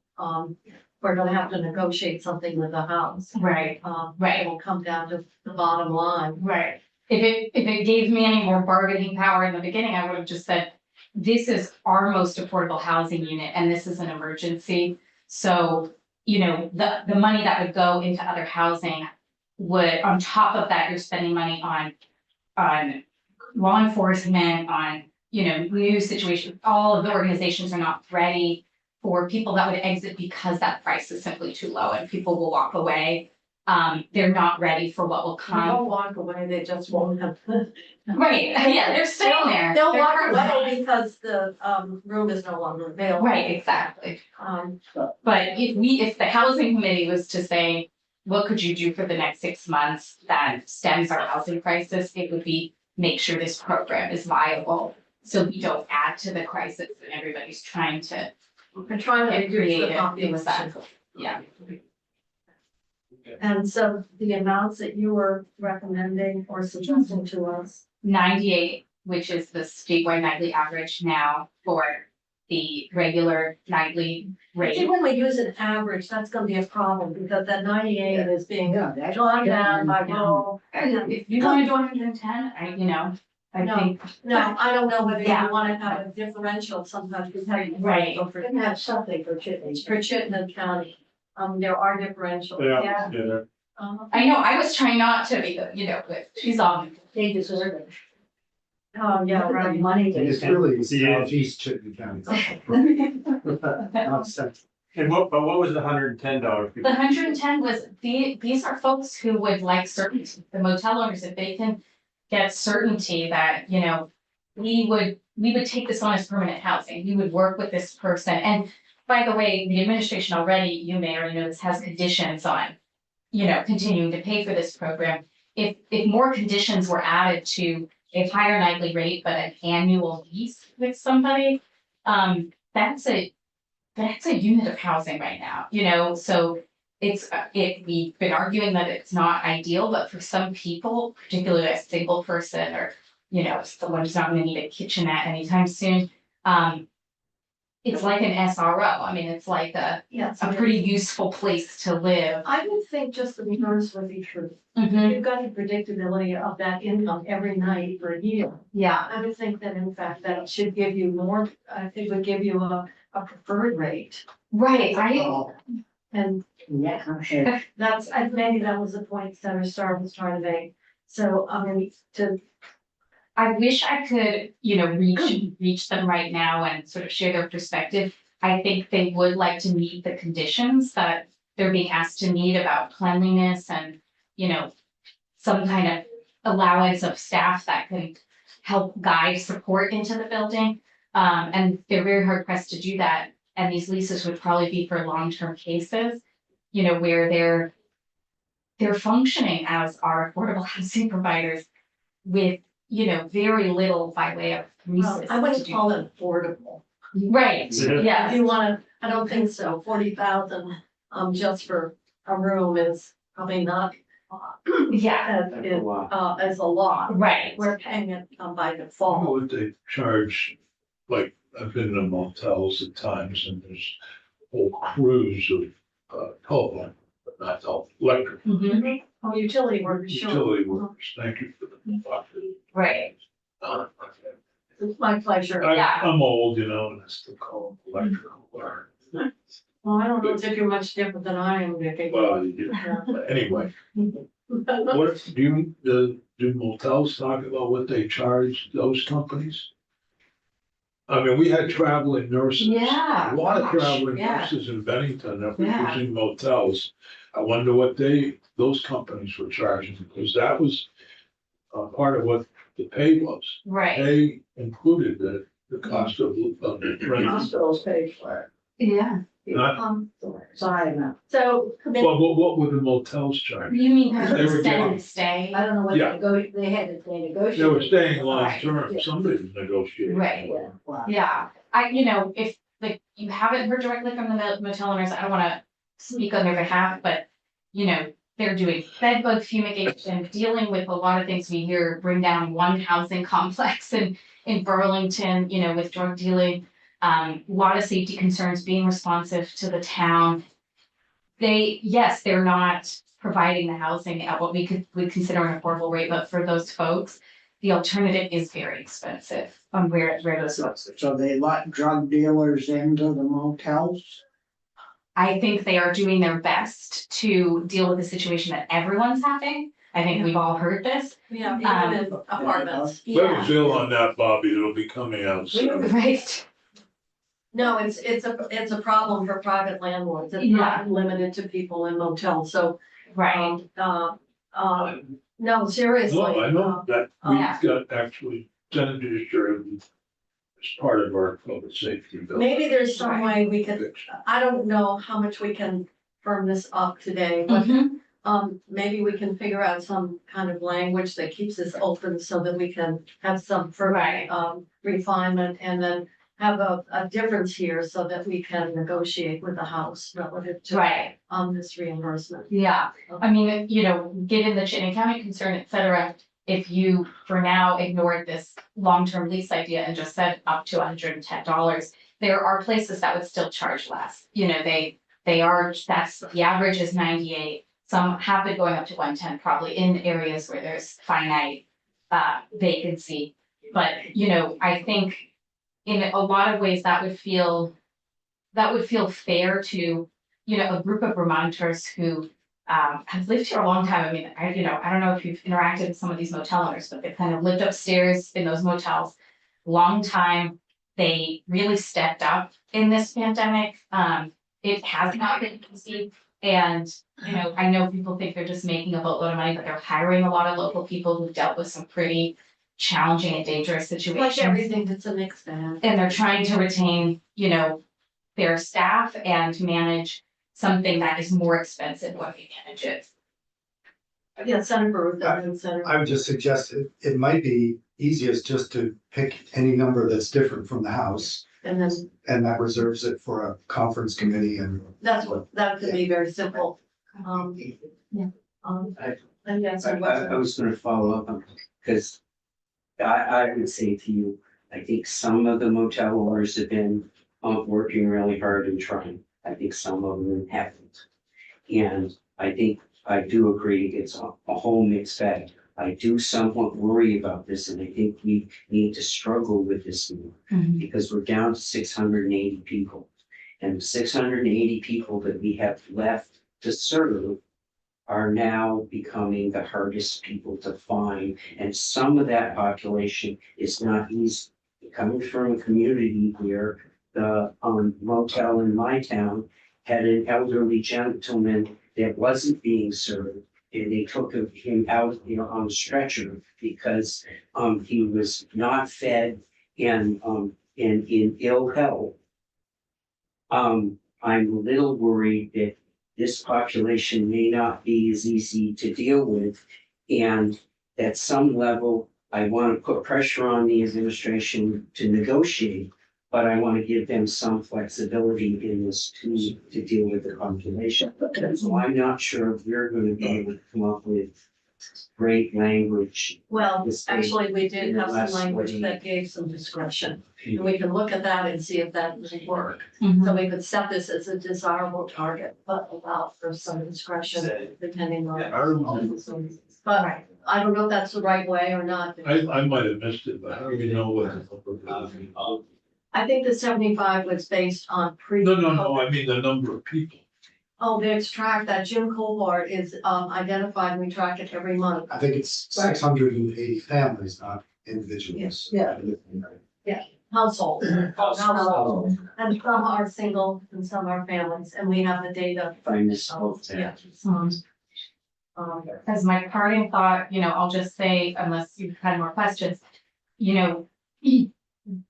[SPEAKER 1] we're gonna have to negotiate something with the house.
[SPEAKER 7] Right, Right.
[SPEAKER 1] It'll come down to the bottom line.
[SPEAKER 7] right. If it gave me any more bargaining power in the beginning, I would have just said, this is our most affordable housing unit, and this is an emergency. So, you know, the money that would go into other housing would, on top of that, you're spending money on law enforcement, on, you know, new situations. All of the organizations are not ready for people that would exit because that price is simply too low and people will walk away. They're not ready for what will
[SPEAKER 1] They
[SPEAKER 7] come.
[SPEAKER 1] don't walk away, they just won't have.
[SPEAKER 7] Right, yeah, they're staying there.
[SPEAKER 1] They'll
[SPEAKER 7] They're
[SPEAKER 1] walk
[SPEAKER 7] currently-
[SPEAKER 1] away because the room is no longer available.
[SPEAKER 7] Right, exactly.
[SPEAKER 1] Um,
[SPEAKER 7] But if the housing committee was to say, what could you do for the next 6 months that stems our housing crisis, it would be make sure this program is viable. So we don't add to the crisis and everybody's trying to
[SPEAKER 1] we're trying to
[SPEAKER 7] get
[SPEAKER 1] reduce the
[SPEAKER 7] creative.
[SPEAKER 1] population.
[SPEAKER 7] Exactly. Yeah,
[SPEAKER 1] And so the amounts that you were recommending or suggesting to us,
[SPEAKER 7] 98, which is the statewide nightly average now for the regular nightly
[SPEAKER 1] see,
[SPEAKER 7] rate.
[SPEAKER 1] when we use an average, that's gonna be a problem, because that 98 is being
[SPEAKER 2] Yeah, that's.
[SPEAKER 1] drawn down by roll.
[SPEAKER 7] If you want to do 110, I
[SPEAKER 1] No.
[SPEAKER 7] think,
[SPEAKER 1] No, I don't know whether
[SPEAKER 7] Yeah.
[SPEAKER 1] you wanna have a differential, sometimes we have.
[SPEAKER 7] Right.
[SPEAKER 1] Can have something for Chittenden County, there are differentials.
[SPEAKER 3] Yeah.
[SPEAKER 7] I know, I was trying not to be, but she's on.
[SPEAKER 1] They deserve it. Oh, yeah, right.
[SPEAKER 2] Money.
[SPEAKER 3] It's really
[SPEAKER 8] Southeast Chittenden County. Not central.
[SPEAKER 3] And but what was the $110?
[SPEAKER 7] The 110 was, these are folks who would like certainty, the motel owners, if they can get certainty that, we would take this on as permanent housing, we would work with this person. And by the way, the administration already, you may already know, this has conditions on, continuing to pay for this program. If more conditions were added to a higher nightly rate, but an annual lease with somebody, that's a unit of housing right now, so we've been arguing that it's not ideal, but for some people, particularly a single person or, someone who's not gonna need a kitchenette anytime soon, it's like an SRO. I mean, it's like a
[SPEAKER 1] Yes.
[SPEAKER 7] pretty useful place to live.
[SPEAKER 1] I would think just the reverse would be true.
[SPEAKER 7] Mhm.
[SPEAKER 1] You've got the predictability of that income every night for a year.
[SPEAKER 7] Yeah,
[SPEAKER 1] I would think that in fact that it should give you more, it would give you a preferred rate.
[SPEAKER 7] right,
[SPEAKER 1] And
[SPEAKER 2] Yeah, okay.
[SPEAKER 1] that's, maybe that was the point Center Star was trying to make. So,
[SPEAKER 7] I wish I could, reach them right now and sort of share their perspective. I think they would like to meet the conditions that they're being asked to meet about cleanliness and, some kind of allowance of staff that can help guide support into the building. And they're very hard pressed to do that. And these leases would probably be for long-term cases, you know, where they're functioning as our affordable housing providers with, you know, very little by way of
[SPEAKER 1] Well,
[SPEAKER 7] resources.
[SPEAKER 1] I wouldn't
[SPEAKER 7] to do-
[SPEAKER 1] call it affordable.
[SPEAKER 7] Right,
[SPEAKER 3] Yeah.
[SPEAKER 1] If
[SPEAKER 7] yeah,
[SPEAKER 1] you wanna, I don't think so, 40,000, just for a room is probably not.
[SPEAKER 7] yeah,
[SPEAKER 6] That's a lot.
[SPEAKER 1] As a lot,
[SPEAKER 7] right.
[SPEAKER 1] we're paying it by
[SPEAKER 5] How
[SPEAKER 1] default.
[SPEAKER 5] would they charge, like, I've been in motels at times and there's whole crews of telephone, but not telephone, electric
[SPEAKER 7] Mhm,
[SPEAKER 1] Oh, utility workers, sure.
[SPEAKER 5] utility workers. Thank you for the.
[SPEAKER 7] right,
[SPEAKER 1] It's my pleasure.
[SPEAKER 7] Yeah.
[SPEAKER 5] I'm old, you know, and I still call them electrical work.
[SPEAKER 1] Well, I don't know if you're much different than I am, Vicky.
[SPEAKER 5] Well, anyway, what, do motels talk about what they charge those companies? I mean, we had traveling nurses.
[SPEAKER 7] Yeah,
[SPEAKER 5] A lot of
[SPEAKER 7] gosh,
[SPEAKER 5] traveling
[SPEAKER 7] yeah.
[SPEAKER 5] nurses in Bennington that were
[SPEAKER 7] Yeah.
[SPEAKER 5] using motels. I wonder what those companies were charging, because that was part of what the pay was.
[SPEAKER 7] right,
[SPEAKER 5] They included the cost of rent.
[SPEAKER 2] Hospitals pay for
[SPEAKER 7] yeah.
[SPEAKER 5] Not,
[SPEAKER 2] Sorry, no.
[SPEAKER 1] So,
[SPEAKER 5] what were the motels charging?
[SPEAKER 7] You mean kind
[SPEAKER 5] They
[SPEAKER 7] of
[SPEAKER 5] were
[SPEAKER 7] extended
[SPEAKER 5] getting-
[SPEAKER 7] stay?
[SPEAKER 1] I don't know what
[SPEAKER 5] Yeah.
[SPEAKER 1] they had, they negotiated.
[SPEAKER 5] They were staying long
[SPEAKER 7] Right.
[SPEAKER 5] term, somebody was negotiating.
[SPEAKER 7] Right.
[SPEAKER 1] Yeah.
[SPEAKER 2] Wow.
[SPEAKER 7] Yeah, you know, if, like, you haven't heard directly from the motel owners, I don't wanna speak on their behalf, but, you know, they're doing bed bug fumigation, dealing with a lot of things we hear, bring down one housing complex in Burlington, you know, with drug dealing. A lot of safety concerns, being responsive to the town. Yes, they're not providing the housing at what would consider an affordable rate, but for those folks, the alternative is very expensive on where those folks.
[SPEAKER 2] So they let drug dealers into the motels?
[SPEAKER 7] I think they are doing their best to deal with the situation that everyone's having. I think we've all heard this.
[SPEAKER 1] Yeah, even in apartments.
[SPEAKER 5] Let me feel on that, Bobby, it'll be coming out soon.
[SPEAKER 7] Right.
[SPEAKER 1] No, it's a problem for private landlords. It's not limited to people in motels, so,
[SPEAKER 7] Right.
[SPEAKER 1] no, seriously.
[SPEAKER 5] No, I know that
[SPEAKER 7] yeah.
[SPEAKER 5] we've got actually Senator Sherman as part of our public safety bill.
[SPEAKER 1] Maybe there's some way we could, I don't know how much we can firm this up today, but
[SPEAKER 7] Mhm.
[SPEAKER 1] maybe we can figure out some kind of language that keeps this open so that we can have some further
[SPEAKER 7] Right.
[SPEAKER 1] refinement and then have a difference here so that we can negotiate with the House relative to
[SPEAKER 7] Right.
[SPEAKER 1] this reimbursement.
[SPEAKER 7] Yeah. I mean, you know, given the Chittenden County concern, et cetera, if you for now ignored this long-term lease idea and just said up to $110, there are places that would still charge less. You know, the average is 98. Some have been going up to 110, probably in areas where there's finite vacancy. But, you know, I think in a lot of ways that would feel fair to, you know, a group of Vermonters who have lived here a long time. I mean, I don't know if you've interacted with some of these motel owners, but they've kind of lived upstairs in those motels long time. They really stepped up in this pandemic. It has not been easy. And, you know, I know people think they're just making a boatload of money, but they're hiring a lot of local people who've dealt with some pretty challenging and dangerous
[SPEAKER 1] Like
[SPEAKER 7] situations.
[SPEAKER 1] everything, it's a mixed bag.
[SPEAKER 7] And they're trying to retain, you know, their staff and manage something that is more expensive when we manage it.
[SPEAKER 1] Yeah, Senator Ruth, and Senator.
[SPEAKER 8] I would just suggest it might be easiest just to pick any number that's different from the House.
[SPEAKER 1] And then
[SPEAKER 8] And that reserves it for a conference committee and.
[SPEAKER 1] that could be very simple.
[SPEAKER 7] Yeah.
[SPEAKER 1] And yes,
[SPEAKER 6] I was gonna follow up on, because I would say to you, I think some of the motel owners have been working really hard and trying. I think some of them haven't. And I think, I do agree, it's a whole mixed bag. I do somewhat worry about this, and I think we need to struggle with this more, because we're down to 680 people. And the 680 people that we have left to serve are now becoming the hardest people to find. And some of that population is not easy. Coming from a community where the motel in my town had an elderly gentleman that wasn't being served. And they took him out, you know, on a stretcher because he was not fed and and in ill health, I'm a little worried that this population may not be as easy to deal with. And at some level, I want to put pressure on the administration to negotiate, but I want to give them some flexibility in this to deal with the population. So I'm not sure if we're going to be able to come up with great language.
[SPEAKER 1] Well,
[SPEAKER 6] This thing
[SPEAKER 1] actually, we did have
[SPEAKER 6] less
[SPEAKER 1] some language
[SPEAKER 6] way-
[SPEAKER 1] that gave some discretion. And we can look at that and see if that would work. So
[SPEAKER 7] Mhm.
[SPEAKER 1] we could set this as a desirable target, but allow for some discretion depending on. But I don't know if that's the right way or not.
[SPEAKER 5] I might have missed it, but how do we know what the number is?
[SPEAKER 1] I think the 75 was based on pre.
[SPEAKER 5] No, I mean the number of people.
[SPEAKER 1] Oh, there's track, that Jim cohort is identified, we track it every month.
[SPEAKER 8] I think it's 680 families, not individuals.
[SPEAKER 1] Yeah. Household. Household. And some are single and some are families, and we have the data.
[SPEAKER 6] If I misspoke there.
[SPEAKER 7] As my parting thought, I'll just say, unless you've had more questions,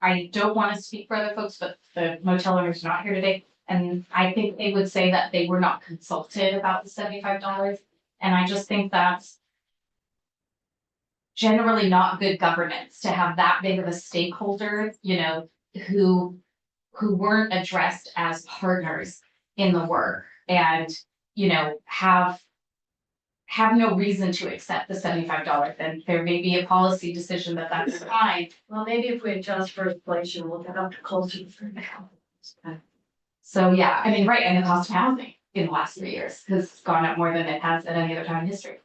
[SPEAKER 7] I don't want to speak for other folks, but the motel owners are not here today. And I think they would say that they were not consulted about the $75. And I just think that's generally not good governance to have that big of a stakeholder, who weren't addressed as partners in the work and, have no reason to accept the $75. Then there may be a policy decision that that's fine.
[SPEAKER 1] Well, maybe if we adjust for inflation, we'll get up to closer to 30.
[SPEAKER 7] So, yeah, I mean, right, and the cost of housing in the last 3 years has gone up more than it has at any other time in history.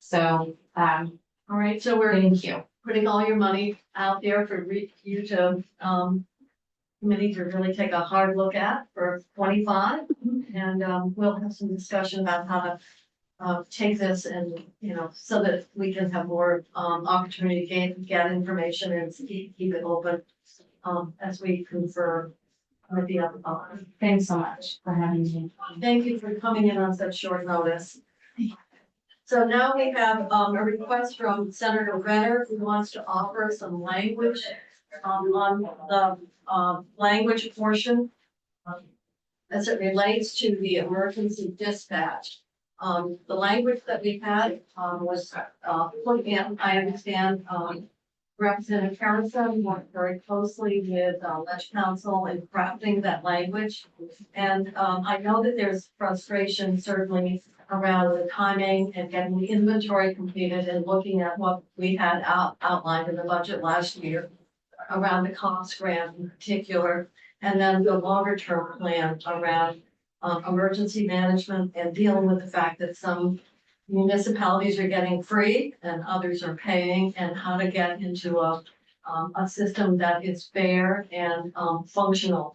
[SPEAKER 7] So,
[SPEAKER 1] All right, so we're
[SPEAKER 7] thank you.
[SPEAKER 1] putting all your money out there for you to, committee to really take a hard look at for 25. And, we'll have some discussion about how to, take this and, so that we can have more, opportunity to get information and keep it open, as we confer with the other body.
[SPEAKER 7] Thanks so much for having me.
[SPEAKER 1] Thank you for coming in on such short notice. So now we have a request from Senator Renner, who wants to offer some language on the language portion as it relates to the emergency dispatch. The language that we had was put in, I understand, Representative Harrison worked very closely with Ledge Council in crafting that language. And I know that there's frustration certainly around the timing and getting the inventory completed and looking at what we had outlined in the budget last year around the cost grant in particular, and then the longer term plan around emergency management and dealing with the fact that some municipalities are getting free and others are paying, and how to get into a system that is fair and functional.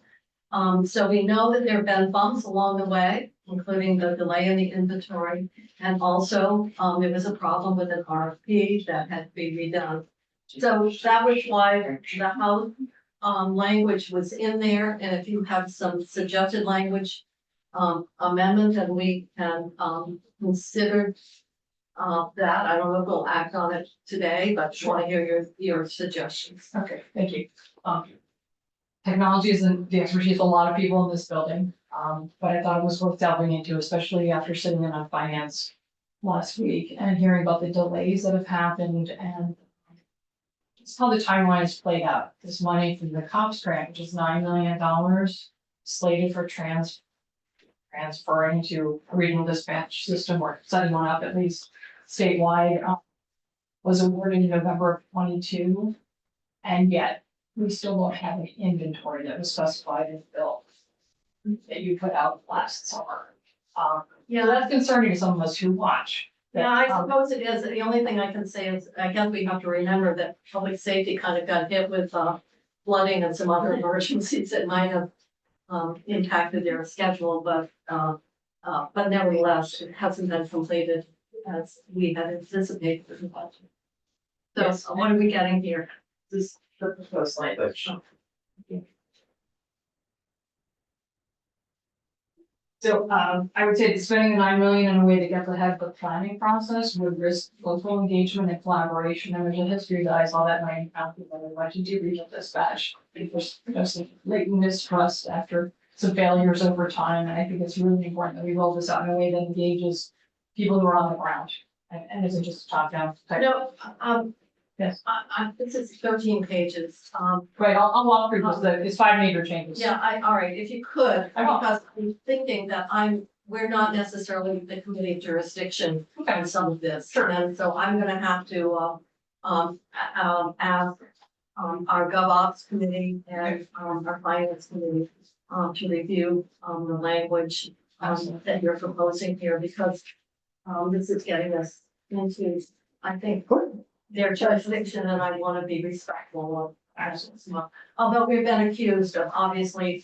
[SPEAKER 1] So we know that there have been bumps along the way, including the delay in the inventory. And also, there was a problem with an RFP that had to be redone. So that was why the House language was in there. And if you have some suggested language amendment, then we can consider that. I don't know if we'll act on it today, but just want to hear your suggestions.
[SPEAKER 9] Okay, thank you. Technology isn't the expertise of a lot of people in this building, but I thought it was worth delving into, especially after sitting in on finance last week and hearing about the delays that have happened and it's how the timeline is played out. This money from the COPS grant, which is $9 million slated for transferring to a regional dispatch system or setting one up at least statewide, was awarded in November of 22. And yet we still don't have an inventory that was specified in the bill that you put out last summer.
[SPEAKER 1] Yeah,
[SPEAKER 9] That's concerning to some of us who watch.
[SPEAKER 1] Yeah, I suppose it is. The only thing I can say is, I guess we have to remember that public safety kind of got hit with flooding and some other emergencies that might have impacted their schedule, but nevertheless, it hasn't been completed as we had anticipated in the budget. So
[SPEAKER 9] Yes.
[SPEAKER 1] what are we getting here?
[SPEAKER 9] This is the proposed language. So, I would say that spending the 9 million in a way that gets ahead of the planning process would risk local engagement and collaboration. And there's a history that I saw that money out when we went to do regional dispatch. There's, some latent mistrust after some failures over time, and I think it's really important that we roll this out in a way that engages people who are on the ground. And isn't just top down type.
[SPEAKER 1] No,
[SPEAKER 9] Yes.
[SPEAKER 1] this is 13 pages,
[SPEAKER 9] Right, I'll walk through this, it's 5 major changes.
[SPEAKER 1] yeah, all right, if you could,
[SPEAKER 9] I will.
[SPEAKER 1] because I'm thinking that we're not necessarily the committee jurisdiction
[SPEAKER 9] Okay.
[SPEAKER 1] on some of this.
[SPEAKER 9] Sure.
[SPEAKER 1] And so I'm gonna have to, ask, our GovOps committee and, our finance committee, to review, the language, that you're proposing here, because, this is getting us into, I think, their jurisdiction, and I wanna be respectful of access. Although we've been accused of obviously,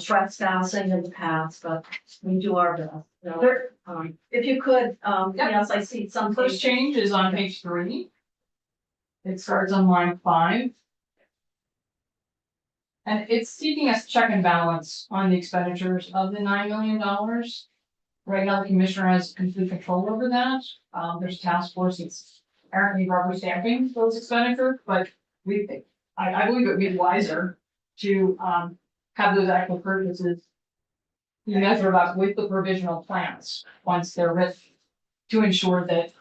[SPEAKER 1] trespassing in the past, but we do our best. So,
[SPEAKER 9] Sure.
[SPEAKER 1] if you could,
[SPEAKER 9] Yep.
[SPEAKER 1] yes, I see some.
[SPEAKER 9] First change is on page 3. It starts on line 5. And it's seeking a check and balance on the expenditures of the $9 million. Right now, the commissioner has complete control over that. There's a task force that's apparently rubber stamping those expenditures, but I believe it would be wiser to, have those actual purchases be measured up with the provisional plans once they're written, to ensure that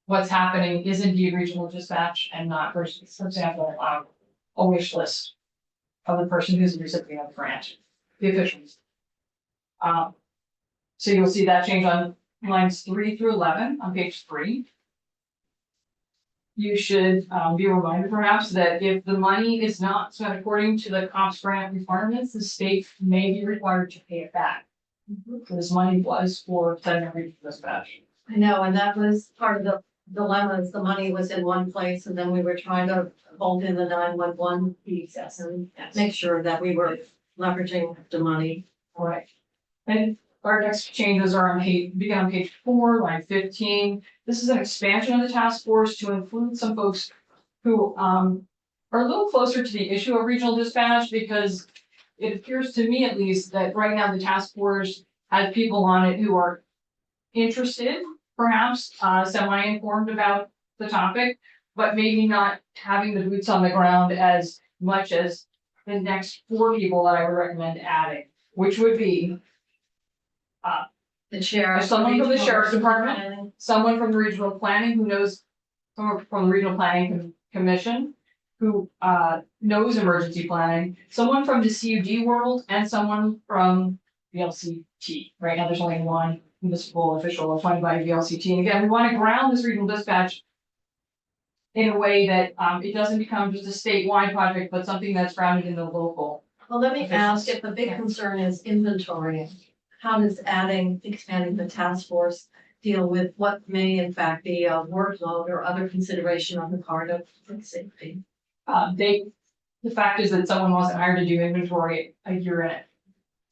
[SPEAKER 9] what's happening is indeed regional dispatch and not versus, for example, a wish list of the person who's the recipient of the grant, the officials. So you'll see that change on lines 3 through 11 on page 3. You should be reminded perhaps that if the money is not spent according to the COPS grant requirements, the state may be required to pay it back. So this money was for sending regional dispatch.
[SPEAKER 1] I know, and that was part of the dilemma, is the money was in one place, and then we were trying to bolt in the 911 piece and make sure that we were leveraging the money.
[SPEAKER 9] All right. And our next changes are on begin on page 4, line 15. This is an expansion of the task force to include some folks who are a little closer to the issue of regional dispatch, because it appears to me at least that right now the task force has people on it who are interested, perhaps semi-informed about the topic, but maybe not having the boots on the ground as much as the next 4 people that I would recommend adding, which would be
[SPEAKER 1] The chair.
[SPEAKER 9] Someone from the
[SPEAKER 1] regional
[SPEAKER 9] sheriff's department?
[SPEAKER 1] planning.
[SPEAKER 9] someone from the regional planning who knows, someone from the regional planning commission who knows emergency planning, someone from the CUD world, and someone from VLCT. Right now, there's only one municipal official appointed by VLCT. And again, we want to ground this regional dispatch in a way that it doesn't become just a statewide project, but something that's grounded in the local.
[SPEAKER 1] Well, let me ask
[SPEAKER 9] Officials.
[SPEAKER 1] if the big concern is inventorying. How does expanding the task force deal with what may in fact be a workload or other consideration on the part of safety?
[SPEAKER 9] The fact is that someone wasn't hired to do inventory a year in it.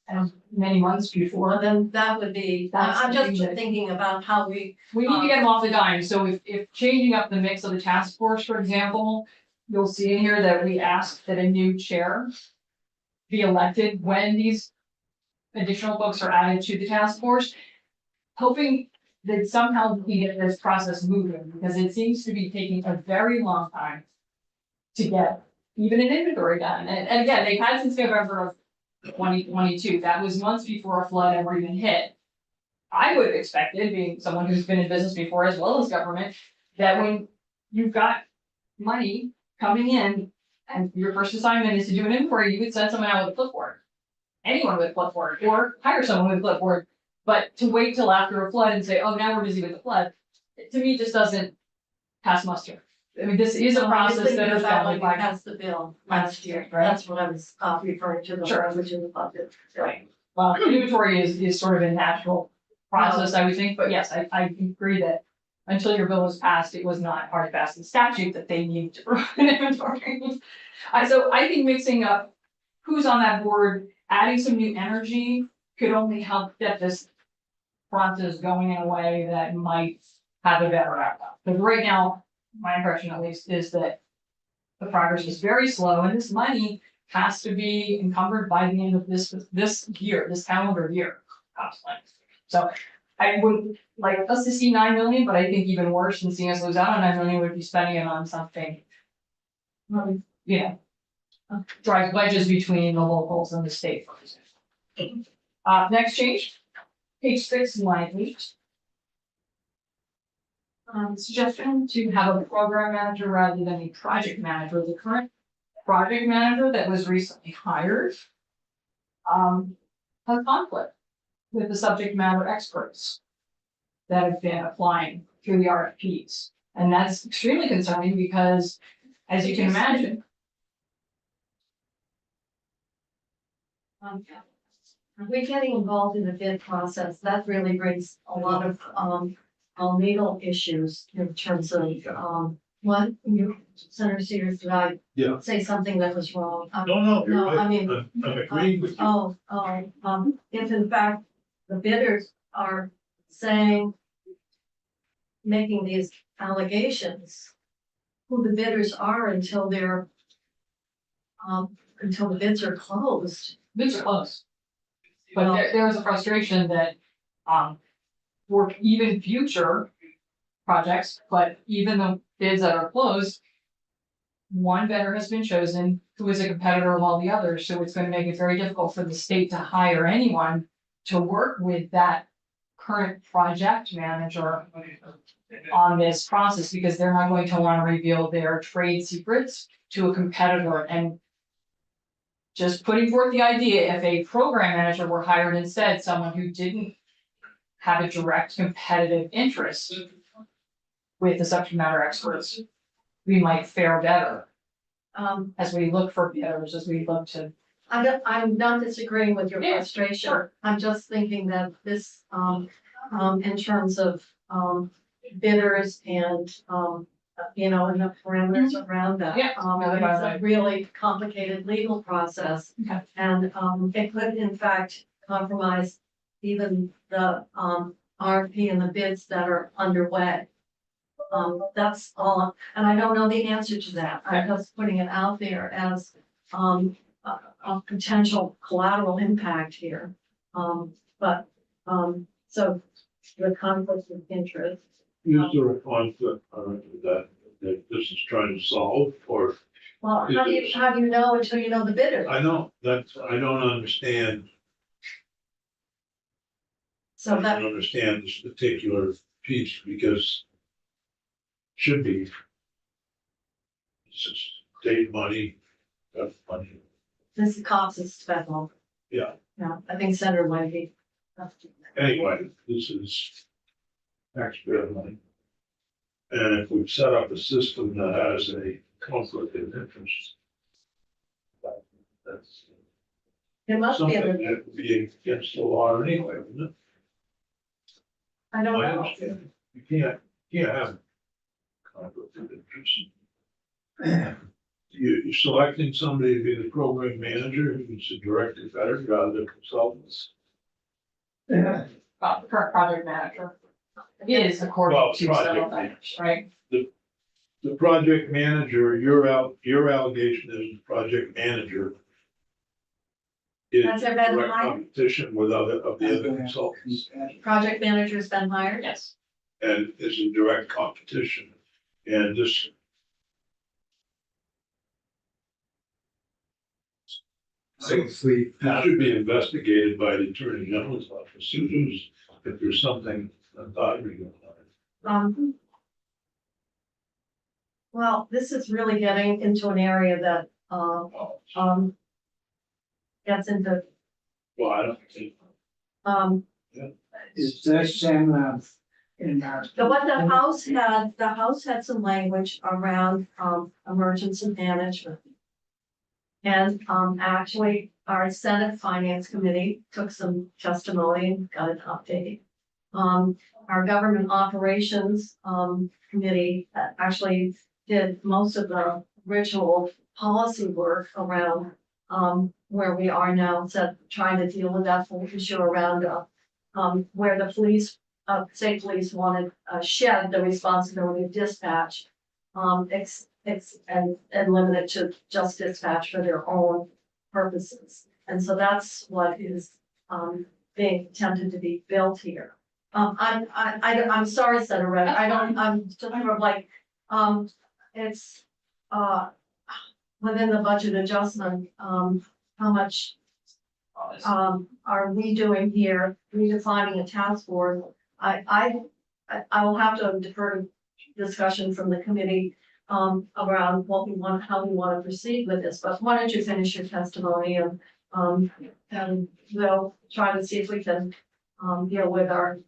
[SPEAKER 9] And many months
[SPEAKER 1] Well,
[SPEAKER 9] before,
[SPEAKER 1] then that would be,
[SPEAKER 9] That's
[SPEAKER 1] I'm
[SPEAKER 9] the
[SPEAKER 1] just
[SPEAKER 9] thing that-
[SPEAKER 1] thinking about how we,
[SPEAKER 9] we need to get them off the dime. So if changing up the mix of the task force, for example, you'll see in here that we asked that a new chair be elected when these additional folks are added to the task force, hoping that somehow we get this process moving, because it seems to be taking a very long time to get even an inventory done. And again, they've had since November of 2022. That was months before a flood ever even hit. I would have expected, being someone who's been in business before as well as government, that when you've got money coming in and your first assignment is to do an inquiry, you would send someone out with a clipboard. Anyone with a clipboard, or hire someone with a clipboard. But to wait till after a flood and say, oh, now we're busy with the flood, to me just doesn't pass muster. I mean, this is a process that is
[SPEAKER 1] about
[SPEAKER 9] valid
[SPEAKER 1] when we
[SPEAKER 9] by.
[SPEAKER 1] passed the bill last year.
[SPEAKER 9] Right.
[SPEAKER 1] That's what I was referring to, the
[SPEAKER 9] Sure.
[SPEAKER 1] language in the budget.
[SPEAKER 9] Right. Well, inventory is sort of a natural process, I would think, but yes, I agree that until your bill was passed, it was not hard to pass the statute that they need to run an inventory. So I think mixing up who's on that board, adding some new energy could only help get this process going in a way that might have a better outcome. Because right now, my impression at least is that the progress is very slow, and this money has to be encumbered by the end of this year, this calendar year. So I would like us to see 9 million, but I think even worse than seeing us lose out on 9 million would be spending it on something. You know, drive wedges between the locals and the state. For example. Next change, page 6 language. Suggestion to have a program manager rather than a project manager. The current project manager that was recently hired has conflict with the subject matter experts that have been applying through the RFPs. And that's extremely concerning because, as you can imagine,
[SPEAKER 1] Are we getting involved in the bid process? That really brings a lot of, legal issues in terms of, what you, Senator Sears, did I
[SPEAKER 5] Yeah.
[SPEAKER 1] say something that was wrong?
[SPEAKER 5] No, you're
[SPEAKER 1] No,
[SPEAKER 5] right.
[SPEAKER 1] I mean,
[SPEAKER 5] I'm agreeing with you.
[SPEAKER 1] if in fact the bidders are saying, making these allegations, who the bidders are until they're, until the bids are closed.
[SPEAKER 9] bids are close. But there was a frustration that, for even future projects, but even the bids that are closed, one vendor has been chosen who is a competitor of all the others, so it's gonna make it very difficult for the state to hire anyone to work with that current project manager on this process, because they're not going to want to reveal their trade secrets to a competitor. And just putting forth the idea, if a program manager were hired instead, someone who didn't have a direct competitive interest with the subject matter experts, we might fare better as we look for bidders, as we look to.
[SPEAKER 1] I'm not disagreeing with your
[SPEAKER 9] Yeah,
[SPEAKER 1] frustration.
[SPEAKER 9] sure.
[SPEAKER 1] I'm just thinking that this, in terms of, bidders and, you know, and the parameters around that.
[SPEAKER 9] Yeah, no, they're not
[SPEAKER 1] It's a
[SPEAKER 9] right.
[SPEAKER 1] really complicated legal process.
[SPEAKER 9] Okay.
[SPEAKER 1] And, it could in fact compromise even the, RFP and the bids that are underway. That's all, and I don't know the answer to that. I'm just putting it out there as, a potential collateral impact here. So the conflict of interest.
[SPEAKER 5] Is there a conflict that this is trying to solve, or?
[SPEAKER 1] Well, how do you know until you know the bidder?
[SPEAKER 5] I know, I don't understand. I
[SPEAKER 1] So
[SPEAKER 5] don't
[SPEAKER 1] that,
[SPEAKER 5] understand this particular piece, because should be. It's just state money, got money.
[SPEAKER 1] this cops is federal.
[SPEAKER 5] Yeah.
[SPEAKER 1] Yeah, I think Senator Wendy.
[SPEAKER 5] Anyway, this is taxpayer money. And if we've set up a system that has a conflict of interest, that's
[SPEAKER 1] It must be,
[SPEAKER 5] something that would be against the law anyway, wouldn't it?
[SPEAKER 1] I don't
[SPEAKER 5] I
[SPEAKER 1] know.
[SPEAKER 5] understand. You can't have conflict of interest. You're selecting somebody to be the program manager who's a direct competitor rather than consultants.
[SPEAKER 9] The current project manager is according
[SPEAKER 5] Well,
[SPEAKER 9] to
[SPEAKER 5] project
[SPEAKER 9] several
[SPEAKER 5] manager.
[SPEAKER 9] vendors, right?
[SPEAKER 5] The project manager, your allegation is the project manager is
[SPEAKER 1] Has there
[SPEAKER 5] in
[SPEAKER 1] been
[SPEAKER 5] direct
[SPEAKER 1] hired?
[SPEAKER 5] competition with other consultants,
[SPEAKER 1] Project manager's been hired?
[SPEAKER 9] Yes.
[SPEAKER 5] and is in direct competition. And this
[SPEAKER 8] Obviously,
[SPEAKER 5] should be investigated by the Attorney General's office, if there's something ungodly going on.
[SPEAKER 1] Well, this is really getting into an area that, gets into,
[SPEAKER 5] Well, I don't think,
[SPEAKER 2] Is this in our?
[SPEAKER 1] what the house had some language around, emergency management. And, actually, our Senate Finance Committee took some testimony and got an update. Our Government Operations, Committee actually did most of the original policy work around, where we are now, instead of trying to deal with that whole issue around, where the police, state police wanted, shed the responsibility of dispatch. And limit it to just dispatch for their own, purposes. And so that's what is, being attempted to be built here. I'm sorry, Senator Red, I'm just sort of like, it's, within the budget adjustment, how much, are we doing here, redefining a task force? I will have to defer to discussion from the committee, around what we want, how we want to proceed with this, but why don't you finish your testimony and we'll try to see if we can, deal with our,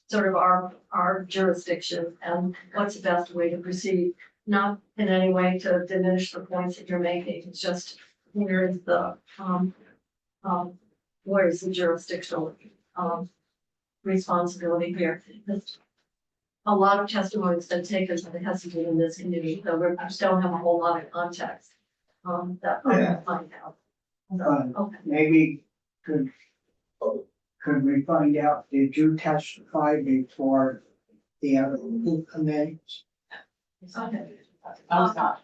[SPEAKER 1] sort of our jurisdiction and what's the best way to proceed. Not in any way to diminish the points that you're making, it's just where is the, where is the jurisdictional, responsibility here? A lot of testimony has been taken, but it has to be in this committee, so we just don't have a whole lot of context, that I find out. So, okay.
[SPEAKER 2] Maybe could we find out, did you testify before the other committees?
[SPEAKER 1] Okay.
[SPEAKER 4] I was not.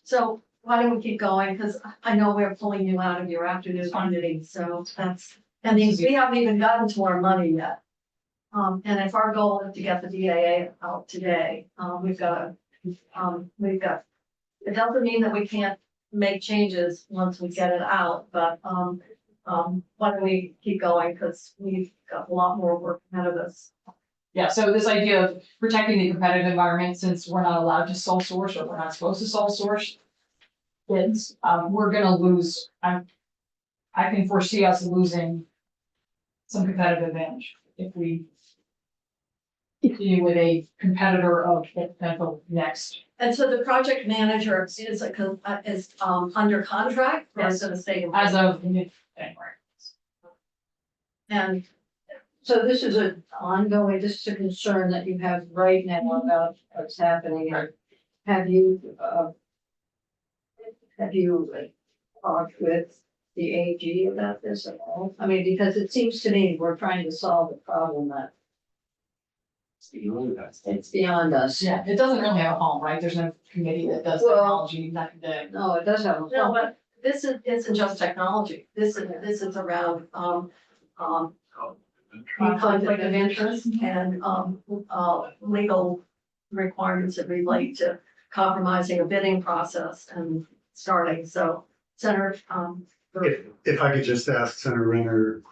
[SPEAKER 1] So why don't we keep going? Because I know we're pulling you out of your afternoon meeting, so that's, and we haven't even gotten to our money yet. And if our goal is to get the DAA out today, we've got, it doesn't mean that we can't make changes once we get it out, but, why don't we keep going? Because we've got a lot more work ahead of us.
[SPEAKER 9] Yeah, so this idea of protecting the competitive environment, since we're not allowed to sole source or we're not supposed to sole source bids, we're gonna lose, I can foresee us losing some competitive advantage if we continue with a competitor of potential next.
[SPEAKER 1] And so the project manager is under contract or is it a state?
[SPEAKER 9] As of mid-January.
[SPEAKER 1] And
[SPEAKER 10] So this is an ongoing, this is a concern that you have right now about what's happening.
[SPEAKER 9] Right.
[SPEAKER 10] Have you talked with the AG about this at all? I mean, because it seems to me we're trying to solve a problem that it's beyond us.
[SPEAKER 9] Yeah, it doesn't really have a home, right? There's no committee that does
[SPEAKER 10] Well-
[SPEAKER 9] technology, nothing that.
[SPEAKER 10] No, it does have a.
[SPEAKER 1] no, but this isn't just technology. This is around, conflict of interest and, legal requirements that relate to compromising a bidding process and starting. So Senator,
[SPEAKER 8] If I could just ask Senator Renner,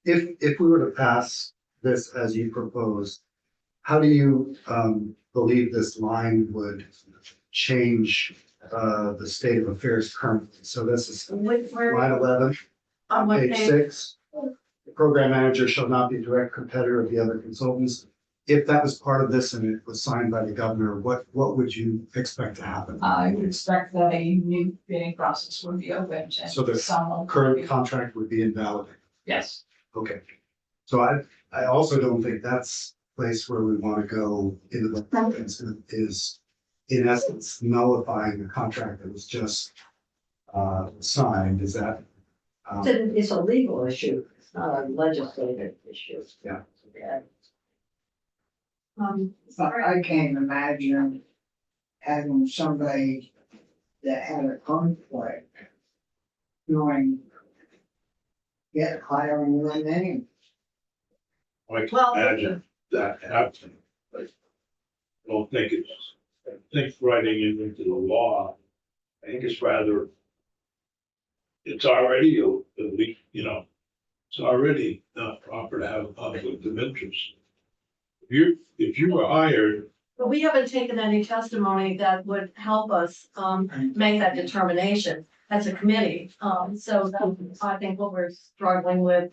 [SPEAKER 8] if we were to pass this as you proposed, how do you believe this line would change the state of affairs currently? So this is line 11,
[SPEAKER 1] on what
[SPEAKER 8] page
[SPEAKER 1] page?
[SPEAKER 8] 6. The program manager shall not be a direct competitor of the other consultants. If that was part of this and it was signed by the governor, what would you expect to happen?
[SPEAKER 9] I would expect that a new bidding process would be opened. And
[SPEAKER 8] So the
[SPEAKER 9] some
[SPEAKER 8] current contract would be invalidated.
[SPEAKER 9] Yes.
[SPEAKER 8] Okay. So I also don't think that's a place where we want to go into the province is in essence nullifying the contract that was just signed. Is that?
[SPEAKER 10] It's a legal issue, it's not a legislative issue.
[SPEAKER 8] Yeah.
[SPEAKER 2] But I can't imagine having somebody that had a conflict doing, hiring your name.
[SPEAKER 5] I can
[SPEAKER 1] Well,
[SPEAKER 5] imagine that happening, but I don't think I think writing it into the law, I think it's rather, it's already at least, it's already not proper to have a conflict of interest. If you were hired,
[SPEAKER 1] but we haven't taken any testimony that would help us, make that determination as a committee. So that's, I think what we're struggling with,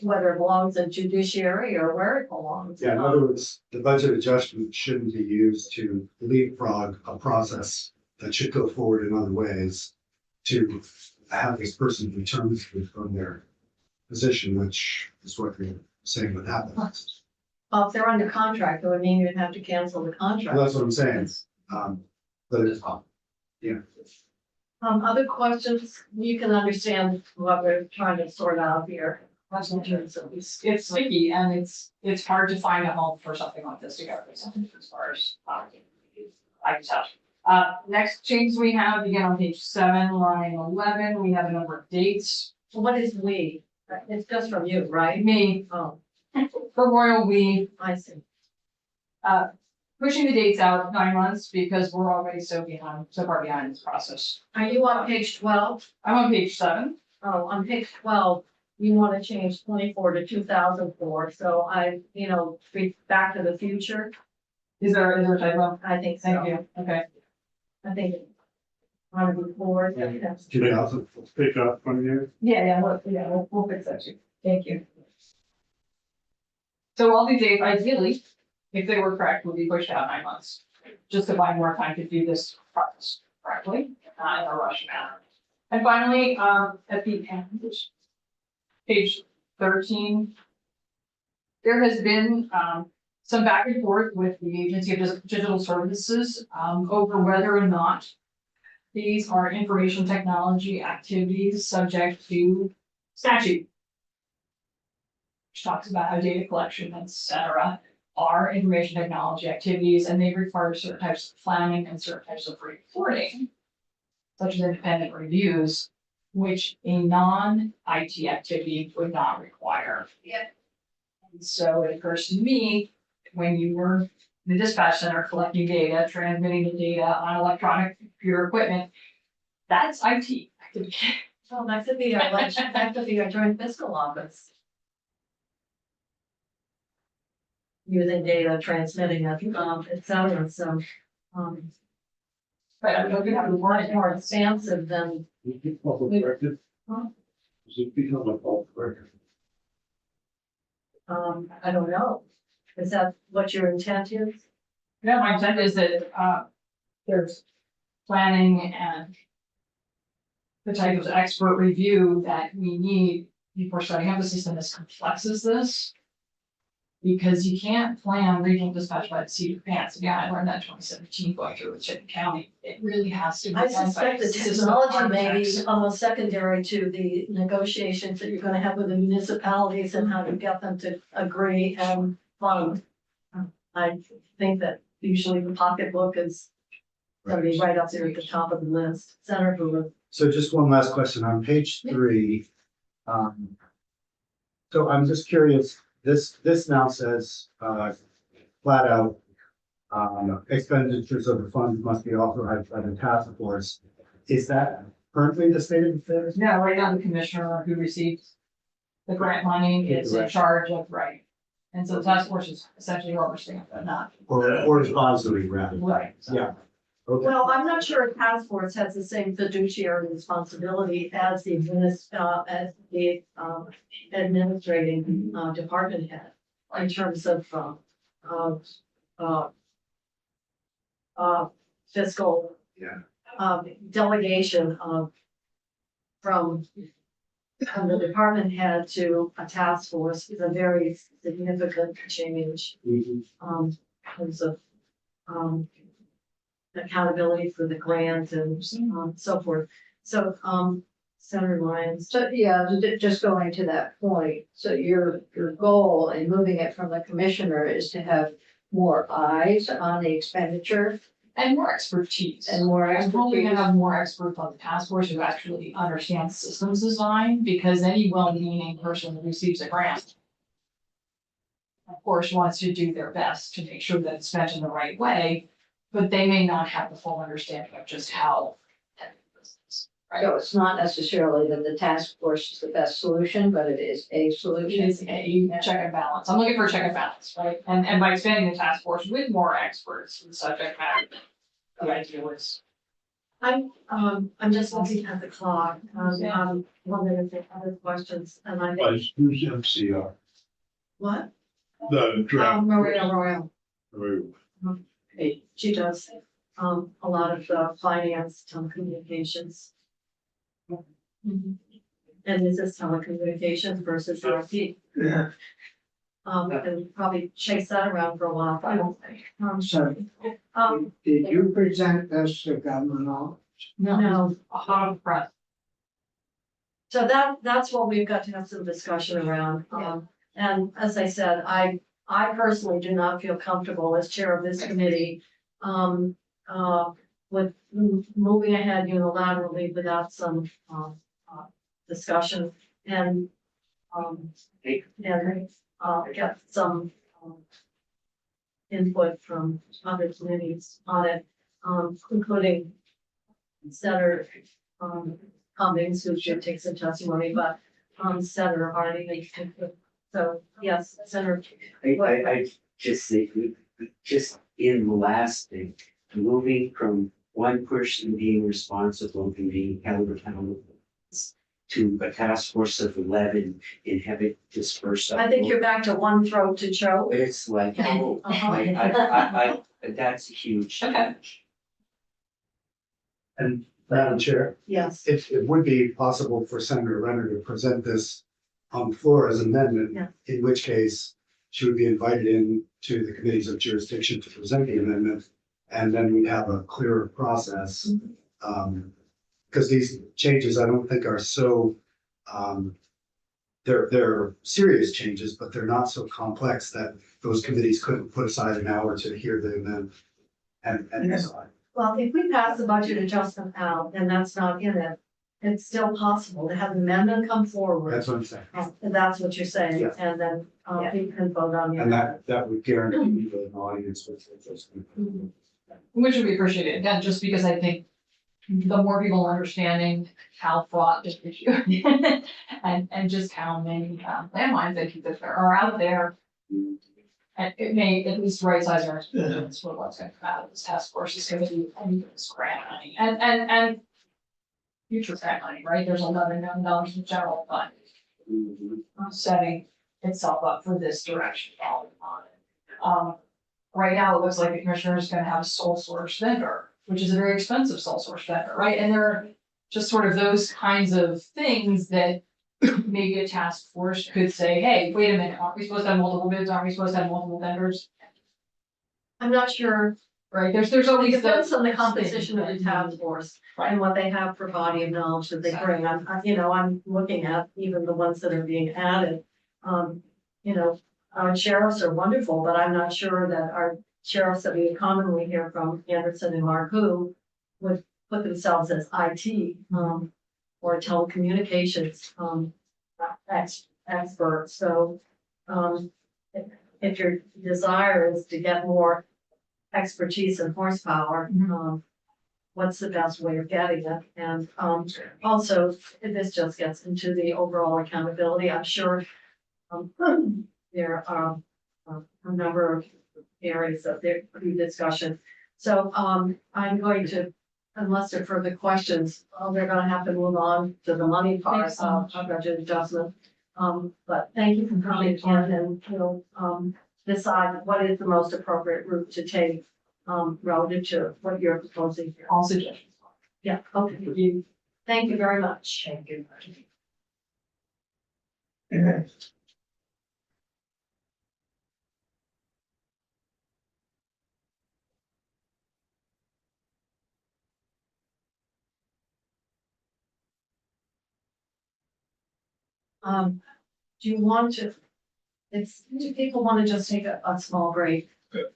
[SPEAKER 1] whether it belongs in judiciary or where it belongs.
[SPEAKER 8] Yeah, in other words, the budget adjustment shouldn't be used to leapfrog a process that should go forward in other ways to have this person returned from their position, which is what you're saying would happen.
[SPEAKER 1] Well, if they're under contract, it would mean you'd have to cancel the contract.
[SPEAKER 8] Well, that's what I'm saying. But it's, yeah.
[SPEAKER 1] Other questions? You can understand what we're trying to sort out here.
[SPEAKER 9] It's sticky and it's hard to find a home for something like this to go through, as far as I can tell. Next change we have, again, on page 7, line 11, we have a number of dates.
[SPEAKER 1] What is we? It's just from you, right?
[SPEAKER 9] Me,
[SPEAKER 1] Oh,
[SPEAKER 9] for Royal We,
[SPEAKER 1] I see.
[SPEAKER 9] pushing the dates out 9 months because we're already so far behind this process.
[SPEAKER 1] Are you on page 12?
[SPEAKER 9] I'm on page 7.
[SPEAKER 1] Oh, on page 12, you want to change 24 to 2004, so Back to the Future,
[SPEAKER 9] Is there a typo?
[SPEAKER 1] I think so.
[SPEAKER 9] Thank you, okay.
[SPEAKER 1] I think. Want to be forward?
[SPEAKER 3] Can I also pick up from you?
[SPEAKER 9] Yeah, we'll fix that too. Thank you. So all these dates, ideally, if they were correct, would be pushed out 9 months, just to buy more time to do this process correctly, in a rush manner. And finally, at the end, page 13, there has been, some back and forth with the Agency of Digital Services, over whether or not these are information technology activities subject to statute, which talks about how data collection, et cetera, are information technology activities, and they require certain types of planning and certain types of reporting, such as independent reviews, which a non-IT activity would not require. And so it occurs to me, when you were in the dispatch center collecting data, transmitting the data on electronic computer equipment, that's IT activity.
[SPEAKER 1] Well, that could be our joint fiscal office. Using data, transmitting it, et cetera, so,
[SPEAKER 9] But I mean, we have the word
[SPEAKER 1] more expansive than,
[SPEAKER 5] Is it public record?
[SPEAKER 1] Huh?
[SPEAKER 5] Does it become a public record?
[SPEAKER 1] I don't know. Is that what your intent is?
[SPEAKER 9] Yeah, my intent is that, there's planning and the type of expert review that we need before starting up a system as complex as this. Because you can't plan regional dispatch by the seat of your pants. Again, I learned that in 2017 going through with Chittenden County. It really has to be
[SPEAKER 1] I
[SPEAKER 9] done by
[SPEAKER 1] suspect the
[SPEAKER 9] system
[SPEAKER 1] technology may be
[SPEAKER 9] architects.
[SPEAKER 1] almost secondary to the negotiations that you're gonna have with the municipalities and how to get them to agree and fund. I think that usually the pocketbook is gonna be right up there at the top of the list. Senator Brewer.
[SPEAKER 8] So just one last question on page 3. So I'm just curious, this now says, flat out, expenditures of the funds must be authorized by the task force. Is that currently the state of affairs?
[SPEAKER 9] Yeah, right now the commissioner who receives the grant money is in charge of, right. And so the task force is essentially overseeing that, not.
[SPEAKER 8] Or advisory rather?
[SPEAKER 9] Right. So-
[SPEAKER 8] Yeah. Okay.
[SPEAKER 1] Well, I'm not sure a task force has the same fiduciary responsibility as the administrating department head in terms of fiscal delegation from the department head to a task force is a very significant change. In terms of accountability for the grant and so forth. So, Senator Lyons.
[SPEAKER 10] So, yeah, just going to that point, so your goal in moving it from the commissioner is to have more eyes on the expenditure
[SPEAKER 9] And more expertise.
[SPEAKER 10] and more
[SPEAKER 9] I'm hoping to
[SPEAKER 10] expertise.
[SPEAKER 9] have more experts on the task force who actually understand systems design, because any well-meaning person who receives a grant, of course, wants to do their best to make sure that it's spent in the right way, but they may not have the full understanding of just how.
[SPEAKER 10] So it's not necessarily that the task force is the best solution, but it is a
[SPEAKER 9] It
[SPEAKER 10] solution.
[SPEAKER 9] is a check and balance. I'm looking for a check and balance, right? And by expanding the task force with more experts in subject matter, the idea was.
[SPEAKER 1] I'm just looking at the clock, wondering if there are other questions, and I think,
[SPEAKER 5] Who's MCR?
[SPEAKER 1] what?
[SPEAKER 5] The draft.
[SPEAKER 1] Maria Royal,
[SPEAKER 5] Maria.
[SPEAKER 1] she does, a lot of the finance, telecommunications. And this is telecommunications versus RP.
[SPEAKER 2] Yeah.
[SPEAKER 1] And probably chase that around for a while, I don't think.
[SPEAKER 2] So, did you present this to government office?
[SPEAKER 1] No,
[SPEAKER 9] A hot off the press.
[SPEAKER 1] so that's what we've got to have some discussion around. And as I said, I personally do not feel comfortable as chair of this committee, with moving ahead unilaterally without some, discussion and, get some, input from other committees on it, including Senator, Cummings, who should take some testimony, but, Senator Hardy. So, yes, Senator.
[SPEAKER 6] I just think, just in the last thing, moving from one person being responsible and being held accountable to a task force of 11 and have it dispersed.
[SPEAKER 1] I think you're back to one throat to choke.
[SPEAKER 6] It's like, oh, that's a huge challenge.
[SPEAKER 8] And Madam Chair,
[SPEAKER 1] Yes,
[SPEAKER 8] it would be possible for Senator Renner to present this on the floor as an amendment,
[SPEAKER 1] Yeah.
[SPEAKER 8] in which case she would be invited in to the committees of jurisdiction to present the amendment, and then we'd have a clearer process. Because these changes, I don't think are so, they're serious changes, but they're not so complex that those committees couldn't put aside an hour to hear the amendment and decide.
[SPEAKER 1] well, if we pass the budget adjustment out and that's not in it, it's still possible to have an amendment come forward.
[SPEAKER 8] That's what I'm saying.
[SPEAKER 1] And that's what you're saying,
[SPEAKER 8] Yeah.
[SPEAKER 1] and then, you can vote on
[SPEAKER 8] And
[SPEAKER 1] it.
[SPEAKER 8] that would guarantee the audience with this.
[SPEAKER 9] Which would be appreciated, again, just because I think the more people understanding how fraught this issue is, and just how many landmines I think that there are out there. And it may at least right size our expectations for what's going to come out of this task force is going to be any of this grant money and future grant money, right? There's $11 million in general fund setting itself up for this direction following on it. Right now, it looks like the commissioner is gonna have a sole source vendor, which is a very expensive sole source vendor, right? And there are just sort of those kinds of things that maybe a task force could say, hey, wait a minute, aren't we supposed to have multiple bids? Aren't we supposed to have multiple vendors?
[SPEAKER 1] I'm not sure,
[SPEAKER 9] Right, there's
[SPEAKER 1] it
[SPEAKER 9] always
[SPEAKER 1] depends on the
[SPEAKER 9] those
[SPEAKER 1] composition of the
[SPEAKER 9] things.
[SPEAKER 1] task force and what they have for body of knowledge that they bring. I'm looking at even the ones that are being added. Our sheriffs are wonderful, but I'm not sure that our sheriffs that we commonly hear from, Anderson and Marcoux, would put themselves as IT, or telecommunications, experts. So, if your desire is to get more expertise and horsepower, what's the best way of getting it? And, also, this just gets into the overall accountability. I'm sure, there are a number of areas of there could be discussion. So, I'm going to, unless there are further questions, we're gonna have to move on to the money part
[SPEAKER 9] Thanks so
[SPEAKER 1] of
[SPEAKER 9] much.
[SPEAKER 1] our budget adjustment. But thank you for coming in and we'll, decide what is the most appropriate route to take, relative to what you're proposing here.
[SPEAKER 9] All suggestions.
[SPEAKER 1] Yeah, okay. Thank you very much.
[SPEAKER 9] Thank you.
[SPEAKER 1] Do you want to, do people want to just take a small break?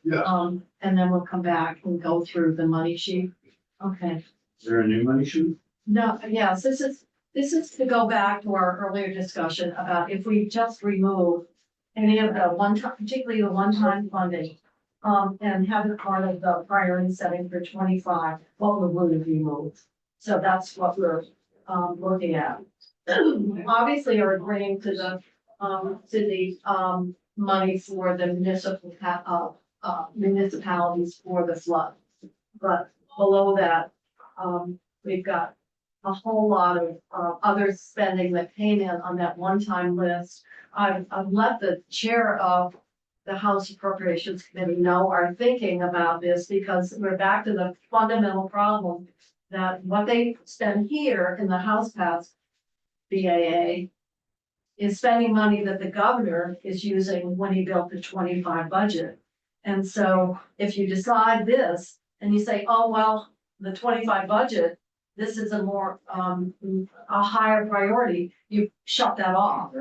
[SPEAKER 5] Yeah.
[SPEAKER 1] And then we'll come back and go through the money sheet. Okay.
[SPEAKER 6] Is there a new money shoot?
[SPEAKER 1] No, yes, this is to go back to our earlier discussion about if we just remove any of the one-time, particularly the one-time funding, and have it part of the priority setting for 25, what would we remove? So that's what we're, looking at. Obviously, are agreeing to the money for the municipalities for the flood. But below that, we've got a whole lot of other spending that came in on that one-time list. I've let the chair of the House Appropriations Committee know our thinking about this because we're back to the fundamental problem that what they spend here in the House passed BAA is spending money that the governor is using when he built the 25 budget. And so if you decide this and you say, oh, well, the 25 budget, this is a more, a higher priority, you shut that off.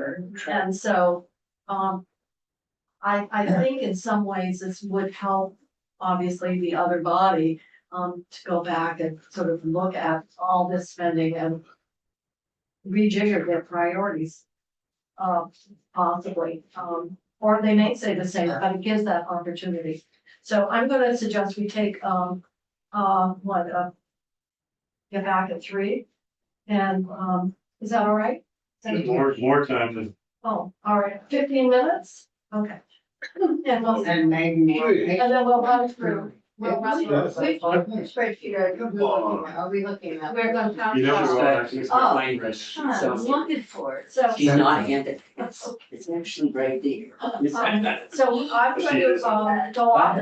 [SPEAKER 1] And so, I think in some ways this would help, obviously, the other body, to go back and sort of look at all this spending and rejigger their priorities. Possibly, or they may say the same, but it gives that opportunity. So I'm gonna suggest we take, get back at 3. And, is that all right?
[SPEAKER 3] More time than.
[SPEAKER 1] Oh, all right, 15 minutes? Okay. And we'll,
[SPEAKER 2] And maybe.
[SPEAKER 1] and then we'll run through. We'll run through.
[SPEAKER 10] Which spreadsheet are we looking at?
[SPEAKER 1] We're gonna count.
[SPEAKER 3] You know
[SPEAKER 6] It's
[SPEAKER 3] we
[SPEAKER 6] got-
[SPEAKER 3] want to-
[SPEAKER 6] it's got
[SPEAKER 1] Oh.
[SPEAKER 6] language, so
[SPEAKER 1] Looking for it, so.
[SPEAKER 6] she's not handed, it's actually right there.
[SPEAKER 1] So I'm going to, go off